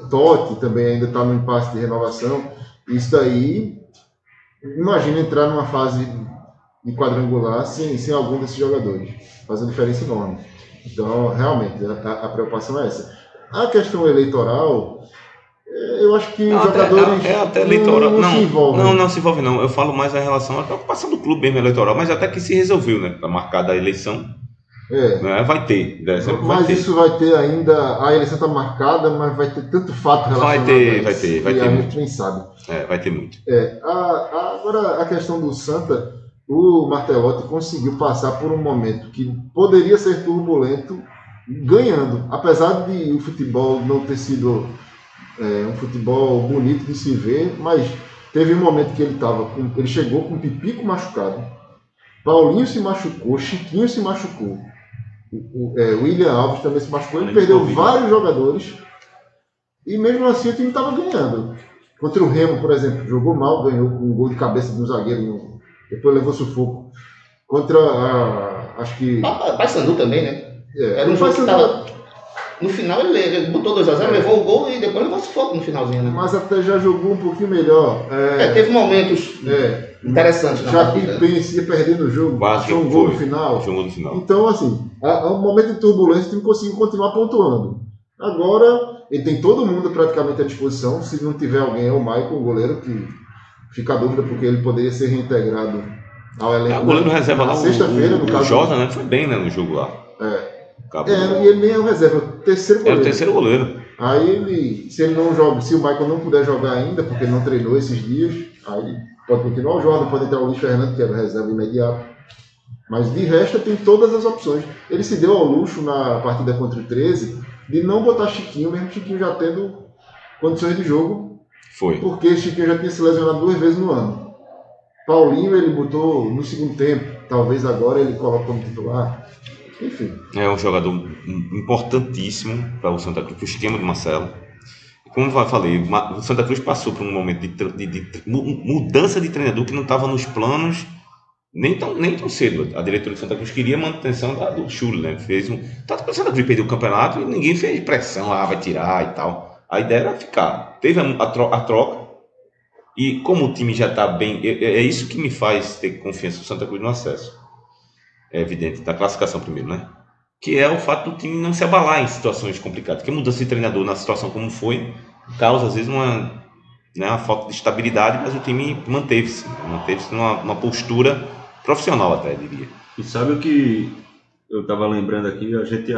Totti também ainda está no impasse de renovação. Isso daí, imagina entrar numa fase de quadrangular sem algum desses jogadores. Faz uma diferença enorme. Então, realmente, a preocupação é essa. A questão eleitoral, eu acho que os jogadores até eleitoral. não se envolvem. Não se envolve não. Eu falo mais em relação à preocupação do clube mesmo eleitoral, mas até que se resolveu, né? Está marcada a eleição. Né? Vai ter. Isso vai ter ainda. A eleição está marcada, mas vai ter tanto fato relacionado vai ter a muito. gente nem sabe. Vai ter muito. Agora, a questão do Santa, o Martelotti conseguiu passar por um momento que poderia ser turbulento, ganhando. Apesar de o futebol não ter sido um futebol bonito de se ver, mas teve um momento que ele chegou com o Pipico machucado, Paulinho se machucou, Chiquinho se machucou, o William Alves também se machucou, ele perdeu vários jogadores e mesmo assim o time estava ganhando. Contra o Remo, por exemplo, jogou mal, ganhou com um gol de cabeça de um zagueiro depois levou sufoco. Contra acho que... Paysandu também, né? Era um o jogo que Paysandu- tava... No final ele botou 2-0, levou o gol e depois levou sufoco no finalzinho, né? Mas até já jogou um pouquinho melhor. Teve momentos interessantes na Já partida. que Pense ia perdendo o jogo, Quase achou um que gol foi. no final. Jogou no final. Então, assim, a um momento de turbulência, o time conseguiu continuar pontuando. Agora, ele tem todo mundo praticamente à disposição. Se não tiver alguém, é o Michael, o goleiro, que fica a dúvida porque ele poderia ser reintegrado ao elenco. O goleiro reserva lá, na sexta-feira, no o caso. Jordan, né? Foi bem, né, no jogo lá. Acabou. E ele nem é o reserva, é o terceiro Era goleiro. o terceiro goleiro. Aí se ele não joga, se o Michael não puder jogar ainda, porque ele não treinou esses dias, aí ele pode continuar o Jordan, pode entrar o Luiz Fernando, que era o reserva imediato. Mas de resto tem todas as opções. Ele se deu ao luxo na partida contra o 13 de não botar Chiquinho, mesmo Chiquinho já tendo condições de jogo, Foi. porque Chiquinho já tinha se lesionado 2 vezes no ano. Paulinho ele botou no segundo tempo, talvez agora ele coloque como titular. Enfim. É um jogador importantíssimo para o Santa Cruz, para o esquema do Marcelo. Como eu falei, o Santa Cruz passou por um momento de mudança de treinador que não estava nos planos nem tão cedo. A diretoria do Santa Cruz queria a manutenção do Chule, né? Tanto que o Santa Cruz perdeu o campeonato e ninguém fez pressão, vai tirar e tal. A ideia era ficar. Teve a troca e como o time já está bem, é isso que me faz ter confiança no Santa Cruz no acesso. É evidente, da classificação primeiro, né? Que é o fato do time não se abalar em situações complicadas. Porque mudança de treinador na situação como foi, causa às vezes uma falta de estabilidade, mas o time manteve-se numa postura profissional até, diria. E sabe o que eu estava lembrando aqui? A gente,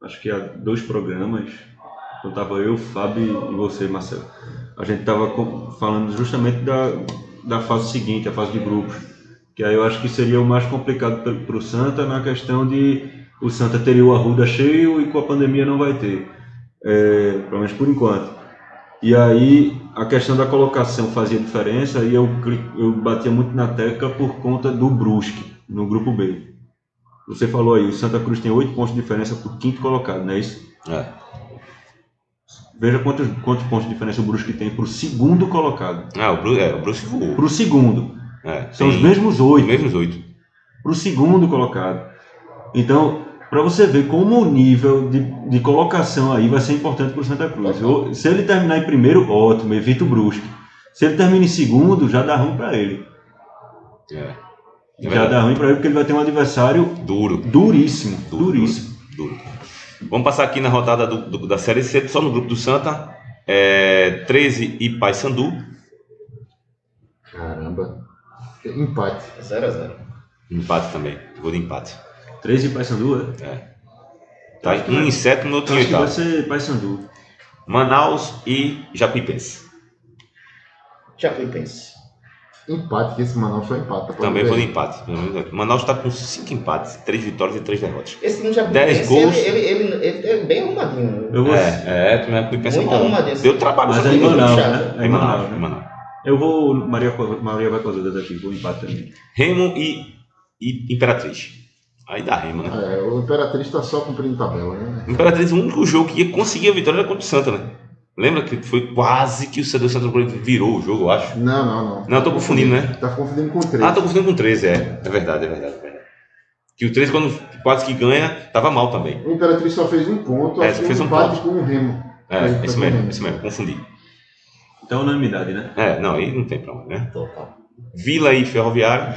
acho que há 2 programas, eu estava eu, Fábio e você, Marcelo, a gente estava falando justamente da fase seguinte, a fase de grupos. Que aí eu acho que seria o mais complicado para o Santa na questão de o Santa teria o Arruda cheio e com a pandemia não vai ter, pelo menos por enquanto. E aí a questão da colocação fazia diferença e eu batia muito na tecla por conta do Brusque, no grupo B. Você falou aí, o Santa Cruz tem 8 pontos de diferença para o 5º colocado, não é isso? Veja quantos pontos de diferença o Brusque tem para o 2º colocado. O Brusque voou. Para o 2º. São os mesmos 8. Os mesmos 8. Para o 2º colocado. Então, para você ver como o nível de colocação aí vai ser importante para o Santa Cruz. Se ele terminar em primeiro, ótimo, evita o Brusque. Se ele termina em segundo, já dá ruim para ele. Já dá ruim para ele porque ele vai ter um adversário duríssimo. Duro. Vamos passar aqui na rodada da Série C, só no grupo do Santa. 13 e Paysandu. Caramba. Empate. 0-0. Empate também. Gol de empate. 13 e Paysandu, Tá um em sétimo, no outro em acho que vai oitavo. ser Paysandu. Manaus e Jacuipense. Jacuipense. Empate, que esse Manaus só empata. Também vou de empate. Manaus está com 5 empates, 3 vitórias e 3 derrotas. Esse time Jacuipense, 10 gols. ele é bem arrumadinho. Eu vou, Jacuipense Muito arrumadinho. deu trabalho. mas só é que em Manaus, chato. né? É em Manaus, né? Eu vou, Maria vai com as outras aqui, vou empate também. Remo e Imperatriz. Aí dá Remo, né? O Imperatriz está só cumprindo tabela, né? Imperatriz, o único jogo que ia conseguir a vitória era contra o Santa, né? Lembra que foi quase que o Santa Cruz virou o jogo, eu acho? Não. Não, eu tô confundindo, né? Tá confundindo com o 13. Tô confundindo com o 13, é verdade. Que o 13, quando quase que ganha, tava mal também. O Imperatriz só fez um ponto, acho que fez um empate ponto. com o Remo. Isso mesmo, confundi. Então, unanimidade, né? Não, aí não tem problema, né? Total. Vila e Ferroviário,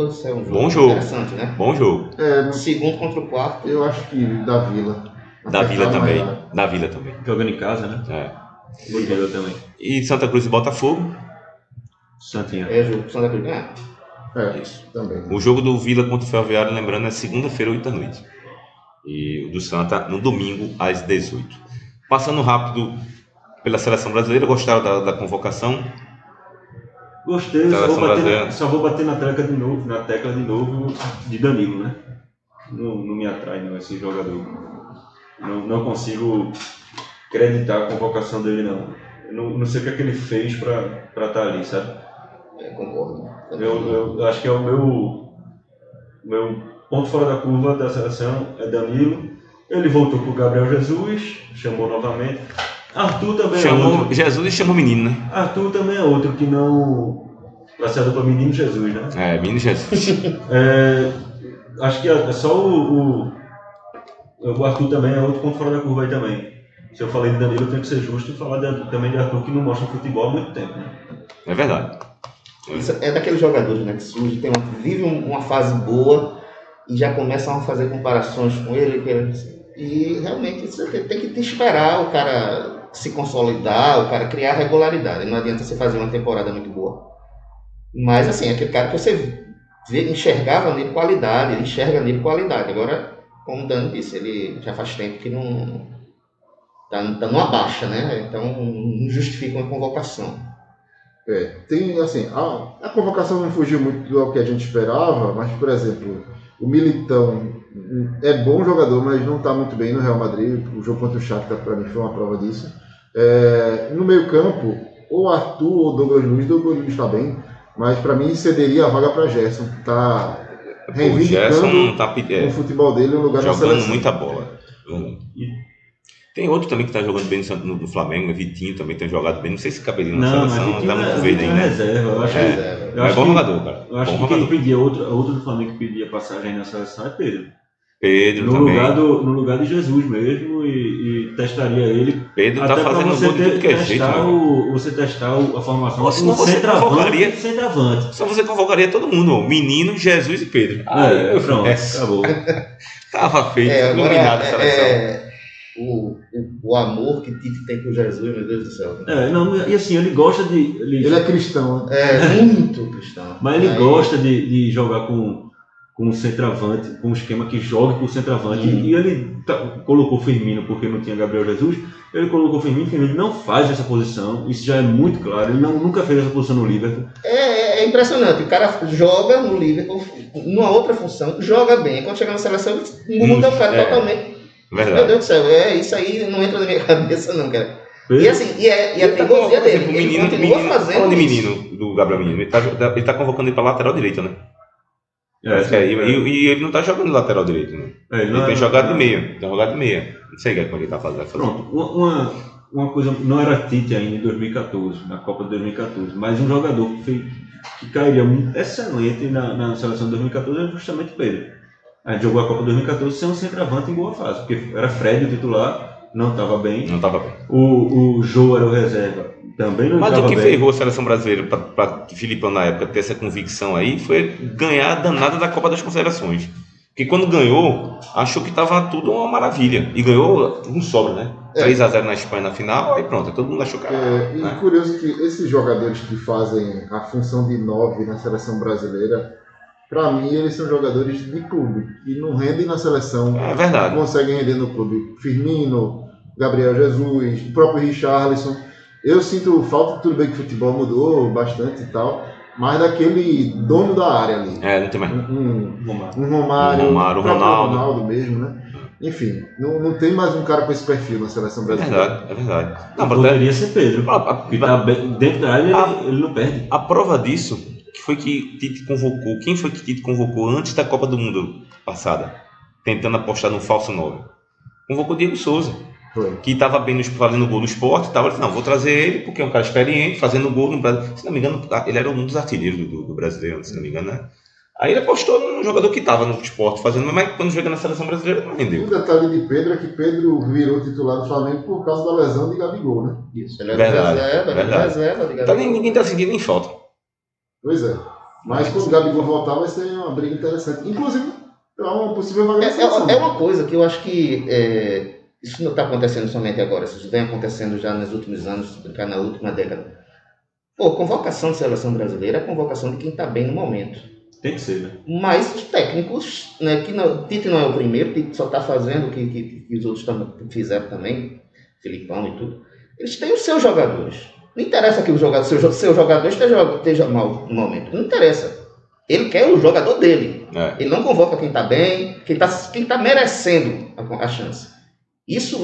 Isso é um jogo Bom jogo. interessante, né? bom jogo. Segundo contra o quarto. Eu acho que da Vila. Da Vila também. Maior. Da Vila também. Jogando em casa, né? Vila também. E Santa Cruz e Botafogo. Santinha. É jogo pro Santa Cruz ganhar. Isso. Também. O jogo do Vila contra o Ferroviário, lembrando, é segunda-feira, 8h. E o do Santa no domingo, às 18h. Passando rápido pela seleção brasileira, gostaram da convocação? Gostei, Seleção brasileira. só vou bater na tecla de novo de Danilo, né? Não me atrai não esse jogador. Não consigo acreditar a convocação dele não. Eu não sei o que é que ele fez para estar ali, sabe? Concordo. Eu acho que é o meu ponto fora da curva da seleção é Danilo. Ele voltou pro Gabriel Jesus, chamou novamente. Arthur também Jesus chamou o menino, né? Arthur também é outro que não Pra ser a dupla Menino Jesus, né? Menino Jesus. Acho que é só o Arthur também é outro ponto fora da curva aí também. Se eu falei de Danilo, eu tenho que ser justo e falar também de Arthur, que não mostra futebol há muito tempo, né? É verdade. Isso é daqueles jogadores, né, que surge, vive uma fase boa e já começam a fazer comparações com ele. E realmente você tem que esperar o cara se consolidar, o cara criar regularidade. Não adianta você fazer uma temporada muito boa. Mas assim, aquele cara que você enxergava nele qualidade, ele enxerga nele qualidade. Agora, como o Dani disse, ele já faz tempo que não tá numa baixa, né? Então não justifica uma convocação. Tem assim, a convocação não fugiu muito do que a gente esperava, mas, por exemplo, o Militão é bom jogador, mas não está muito bem no Real Madrid. O jogo contra o Shakhtar, para mim, foi uma prova disso. No meio campo, ou Arthur ou Douglas Luiz está bem, mas para mim cederia a vaga para Gerson, que está reivindicando o futebol dele no lugar da seleção. Jogando muita bola. Tem outro também que está jogando bem no Flamengo, Vitinho também tem jogado bem. Não sei se caberia na seleção, não está muito verde ainda. Reserva. Eu acho é bom jogador, cara. Eu acho que quem pedia, outro do Flamengo que pedia passagem na seleção é Pedro. Pedro também. No lugar de Jesus mesmo e testaria ele. Pedro está fazendo gol de tudo que é jeito. Você testar a formação do centroavante. Só você convocaria todo mundo, Menino, Jesus e Pedro. Pronto, acabou. Tava feito, iluminado a seleção. O amor que Tite tem por Jesus, meu Deus do céu. E assim, ele gosta de... Ele é cristão. Muito cristão. Mas ele gosta de jogar com um centroavante, com um esquema que joga com o centroavante. E ele colocou Firmino porque não tinha Gabriel Jesus. Ele colocou Firmino não faz essa posição. Isso já é muito claro. Ele nunca fez essa posição no Liverpool. É impressionante. O cara joga no Liverpool, numa outra função, joga bem. Quando chega na seleção, muda o cara totalmente. Verdade. Meu Deus do céu, isso aí não entra na minha cabeça não, cara. E assim, e a teimosia dele, ele continua fazendo menino do Gabriel Menino, ele tá convocando ele pra lateral direita, né? E ele não tá jogando lateral direito, né? Ele tem jogado de meia, não sei como ele tá fazendo. Pronto, uma coisa, não era Tite ainda em 2014, na Copa de 2014, mas um jogador que cairia excelente na seleção de 2014 era justamente Pedro. A gente jogou a Copa 2014 sem um centroavante em boa fase, porque era Fred o titular, não estava bem. O Jô era o reserva, também não estava bem. Mas o que ferrou a seleção brasileira para Filipão na época ter essa convicção aí foi ganhar a danada da Copa das Confederações. Porque quando ganhou, achou que estava tudo uma maravilha. E ganhou com sobra, né? 3-0 na Espanha na final, aí pronto, todo mundo achou que E curioso que esses jogadores que fazem a função de 9 na seleção brasileira, para mim, eles são jogadores de clube e não rendem na seleção. É verdade. Não conseguem render no clube. Firmino, Gabriel Jesus, o próprio Richarlison. Eu sinto falta, tudo bem que o futebol mudou bastante e tal, mas daquele dono da área ali. Não tem mais. Um Romário, o Ronaldo mesmo, né? Enfim, não tem mais um cara com esse perfil na seleção brasileira. É verdade. Não, poderia ser Pedro. Que tá dentro da área, ele não perde. A prova disso foi que Tite convocou. Quem foi que Tite convocou antes da Copa do Mundo passada? Tentando apostar no falso 9. Convocou Diego Souza. Foi. Que estava bem fazendo gol no Sport e tal. Ele disse, não, vou trazer ele porque é um cara experiente, fazendo gol no Brasil. Se não me engano, ele era um dos artilheiros do brasileiro, se não me engano, né? Aí ele apostou num jogador que estava no Sport fazendo, mas quando joga na seleção brasileira não rendeu. O detalhe de Pedro é que Pedro virou titular do Flamengo por causa da lesão de Gabigol, né? Isso, ele era reserva de Gabigol. Então ninguém está sentindo nem falta. Pois é. Mas quando o Gabigol voltar vai ser uma briga interessante. Inclusive, é uma possível vaga de seleção. É uma coisa que eu acho que isso não está acontecendo somente agora, isso vem acontecendo já nos últimos anos, na última década. Convocação de seleção brasileira é a convocação de quem está bem no momento. Tem que ser, né? Mas os técnicos, né, Tite não é o primeiro, Tite só está fazendo o que os outros fizeram também, Filipão e tudo. Eles têm os seus jogadores. Não interessa que o seu jogador esteja mal no momento. Não interessa. Ele quer o jogador dele. Ele não convoca quem está bem, quem está merecendo a chance. Isso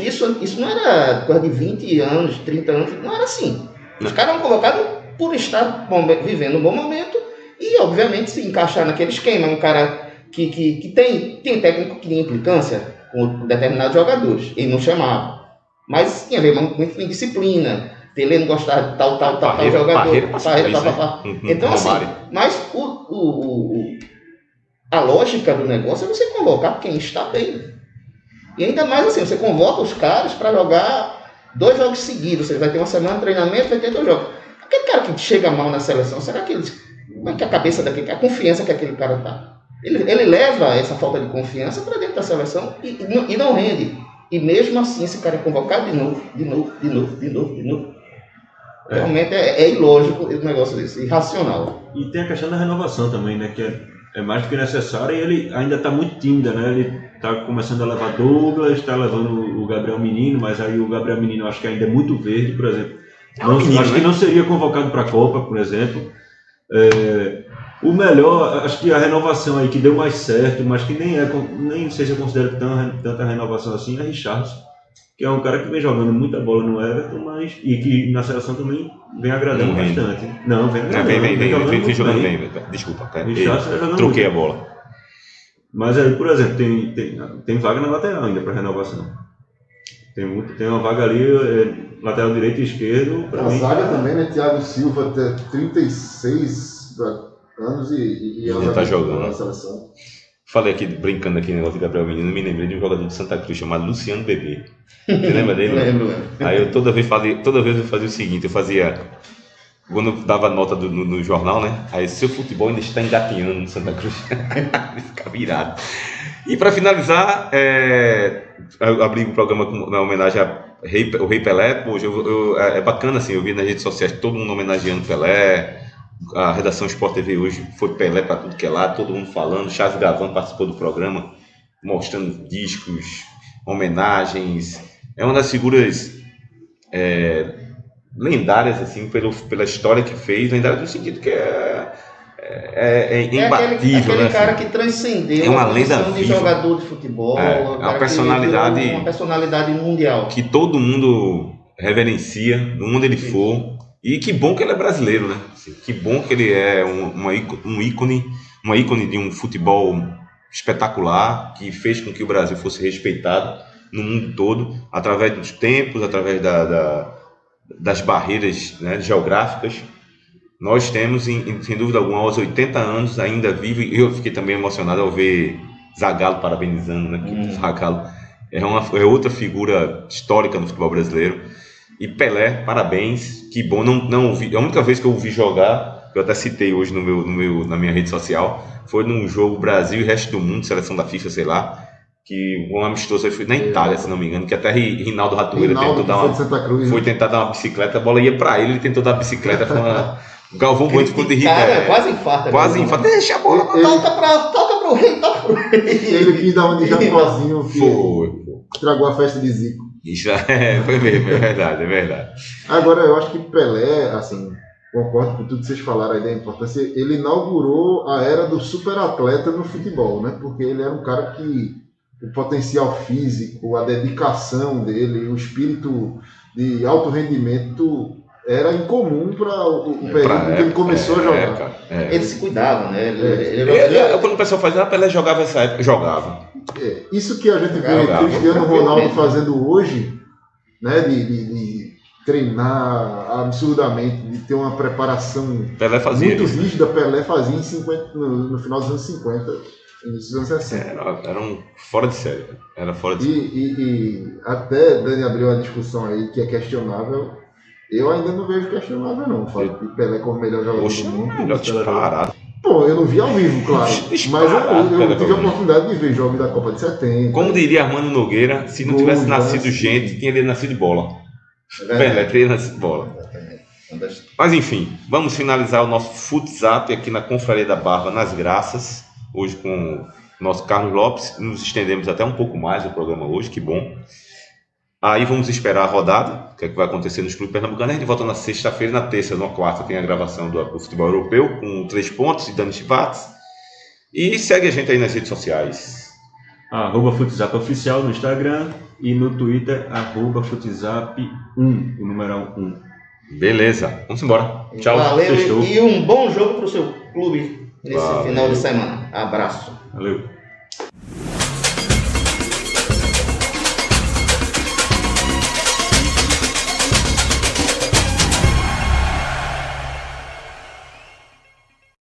não era coisa de 20 anos, 30 anos, não era assim. Os caras eram convocados por estar vivendo um bom momento e, obviamente, se encaixar naquele esquema. Um cara que tem técnico que tinha implicância com determinados jogadores. Ele não chamava. Mas tinha a ver muito com disciplina. Tele não gostava de tal Parreira, jogador. Parreira passou por isso, Pá. né? Então, assim, Romário. mas a lógica do negócio é você convocar quem está bem. E ainda mais assim, você convoca os caras para jogar 2 jogos seguidos. Você vai ter uma semana de treinamento, vai ter 2 jogos. Aquele cara que chega mal na seleção, será que como é que a cabeça daquele cara, a confiança que aquele cara tá? Ele leva essa falta de confiança para dentro da seleção e não rende. E mesmo assim esse cara é convocado de novo. Realmente é ilógico o negócio desse, irracional. E tem a questão da renovação também, né? Que é mais do que necessário e ele ainda está muito tímido, né? Ele está começando a levar Douglas, está levando o Gabriel Menino, mas aí o Gabriel Menino eu acho que ainda é muito verde, por exemplo. Acho que não seria convocado para a Copa, por exemplo. O melhor, acho que a renovação aí que deu mais certo, mas que nem sei se eu considero tanta renovação assim, é Richarlison, que é um cara que vem jogando muita bola no Everton, e que na seleção também vem agradando bastante. Não, vem agradando. Vem jogando bem. Desculpa, Richarlison troquei a bola. Mas aí, por exemplo, tem vaga na lateral ainda para renovação. Tem uma vaga ali, lateral direito e esquerdo. A zaga também, né? Thiago Silva, 36 anos e ele tá jogando na seleção. Falei aqui, brincando aqui no negócio de Gabriel Menino, me lembrei de um jogador de Santa Cruz chamado Luciano Bebê. Você lembra dele? Lembro. Aí eu toda vez eu fazia o seguinte, quando eu dava nota no jornal, né? Aí seu futebol ainda está engatinhando no Santa Cruz. Fica virado. E para finalizar, eu abri o programa na homenagem ao Rei Pelé. Hoje é bacana assim, eu vi nas redes sociais todo mundo homenageando Pelé. A redação Sport TV hoje foi Pelé para tudo que é lado, todo mundo falando. Charles Gavan participou do programa, mostrando discos, homenagens. É uma das figuras lendárias assim, pela história que fez, lendária no sentido que é imbatível. Aquele né, cara assim. que transcendeu É uma a lenda condição de viva. jogador de futebol, Uma personalidade, uma personalidade mundial. que todo mundo reverencia, onde ele for. E que bom que ele é brasileiro, né? Assim, que bom que ele é um ícone de um futebol espetacular, que fez com que o Brasil fosse respeitado no mundo todo, através dos tempos, através das barreiras, né, geográficas. Nós temos, sem dúvida alguma, aos 80 anos ainda vivo, e eu fiquei também emocionado ao ver Zagallo parabenizando, né? Porque Zagallo é outra figura histórica no futebol brasileiro. E Pelé, parabéns, que bom, não ouvi, a única vez que eu ouvi jogar, que eu até citei hoje na minha rede social, foi num jogo Brasil e Resto do Mundo, seleção da FIFA, sei lá, que um amistoso foi na Itália, se não me engano, que até Rinaldo Ratoeira foi tentar dar uma bicicleta, a bola ia pra ele tentou dar a bicicleta, o Galvão Bueno ficou de rir. Quase infarta. Deixa a bola, toca pro rei. Ele quis dar uma de Japozinho que estragou a festa de Zico. Isso foi mesmo, é verdade. Agora, eu acho que Pelé, assim, concordo com tudo que vocês falaram aí da importância, ele inaugurou a era do superatleta no futebol, né? Porque ele era um cara que o potencial físico, a dedicação dele, o espírito de alto rendimento era incomum para o período que ele começou a jogar. Ele se cuidava, né? Quando o pessoal fazia, Pelé jogava essa época, jogava. Isso que a gente vê Cristiano Ronaldo fazendo hoje, né, de treinar absurdamente, de ter uma preparação Pelé fazia muito isso, rígida, Pelé fazia no final dos anos 50, início dos anos 60. Era fora de série. Era fora de série. E até Dani abriu uma discussão aí que é questionável. Eu ainda não vejo questionável não, falo que Pelé como melhor jogador do mundo. Melhor disparado. Pô, eu não vi ao vivo, claro. Mas eu tive a oportunidade de ver jogos da Copa de 70. Como diria Armando Nogueira, se não tivesse nascido gente, tinha nascido bola. Pelé teria nascido bola. Mas enfim, vamos finalizar o nosso Futzap aqui na Confraria da Barba nas Graças. Hoje com o nosso Carlos Lopes. Nos estendemos até um pouco mais o programa hoje, que bom. Aí vamos esperar a rodada, o que é que vai acontecer nos clubes pernambucanos. A gente volta na sexta-feira, na terça, na quarta tem a gravação do futebol europeu com 3 pontos e Dani Chivates. E segue a gente aí nas redes sociais. @Futzap oficial no Instagram e no Twitter @Futzap1, o numeral 1. Beleza, vamos embora. Tchau. Valeu e um bom jogo para o seu clube nesse final de semana. Abraço. Valeu.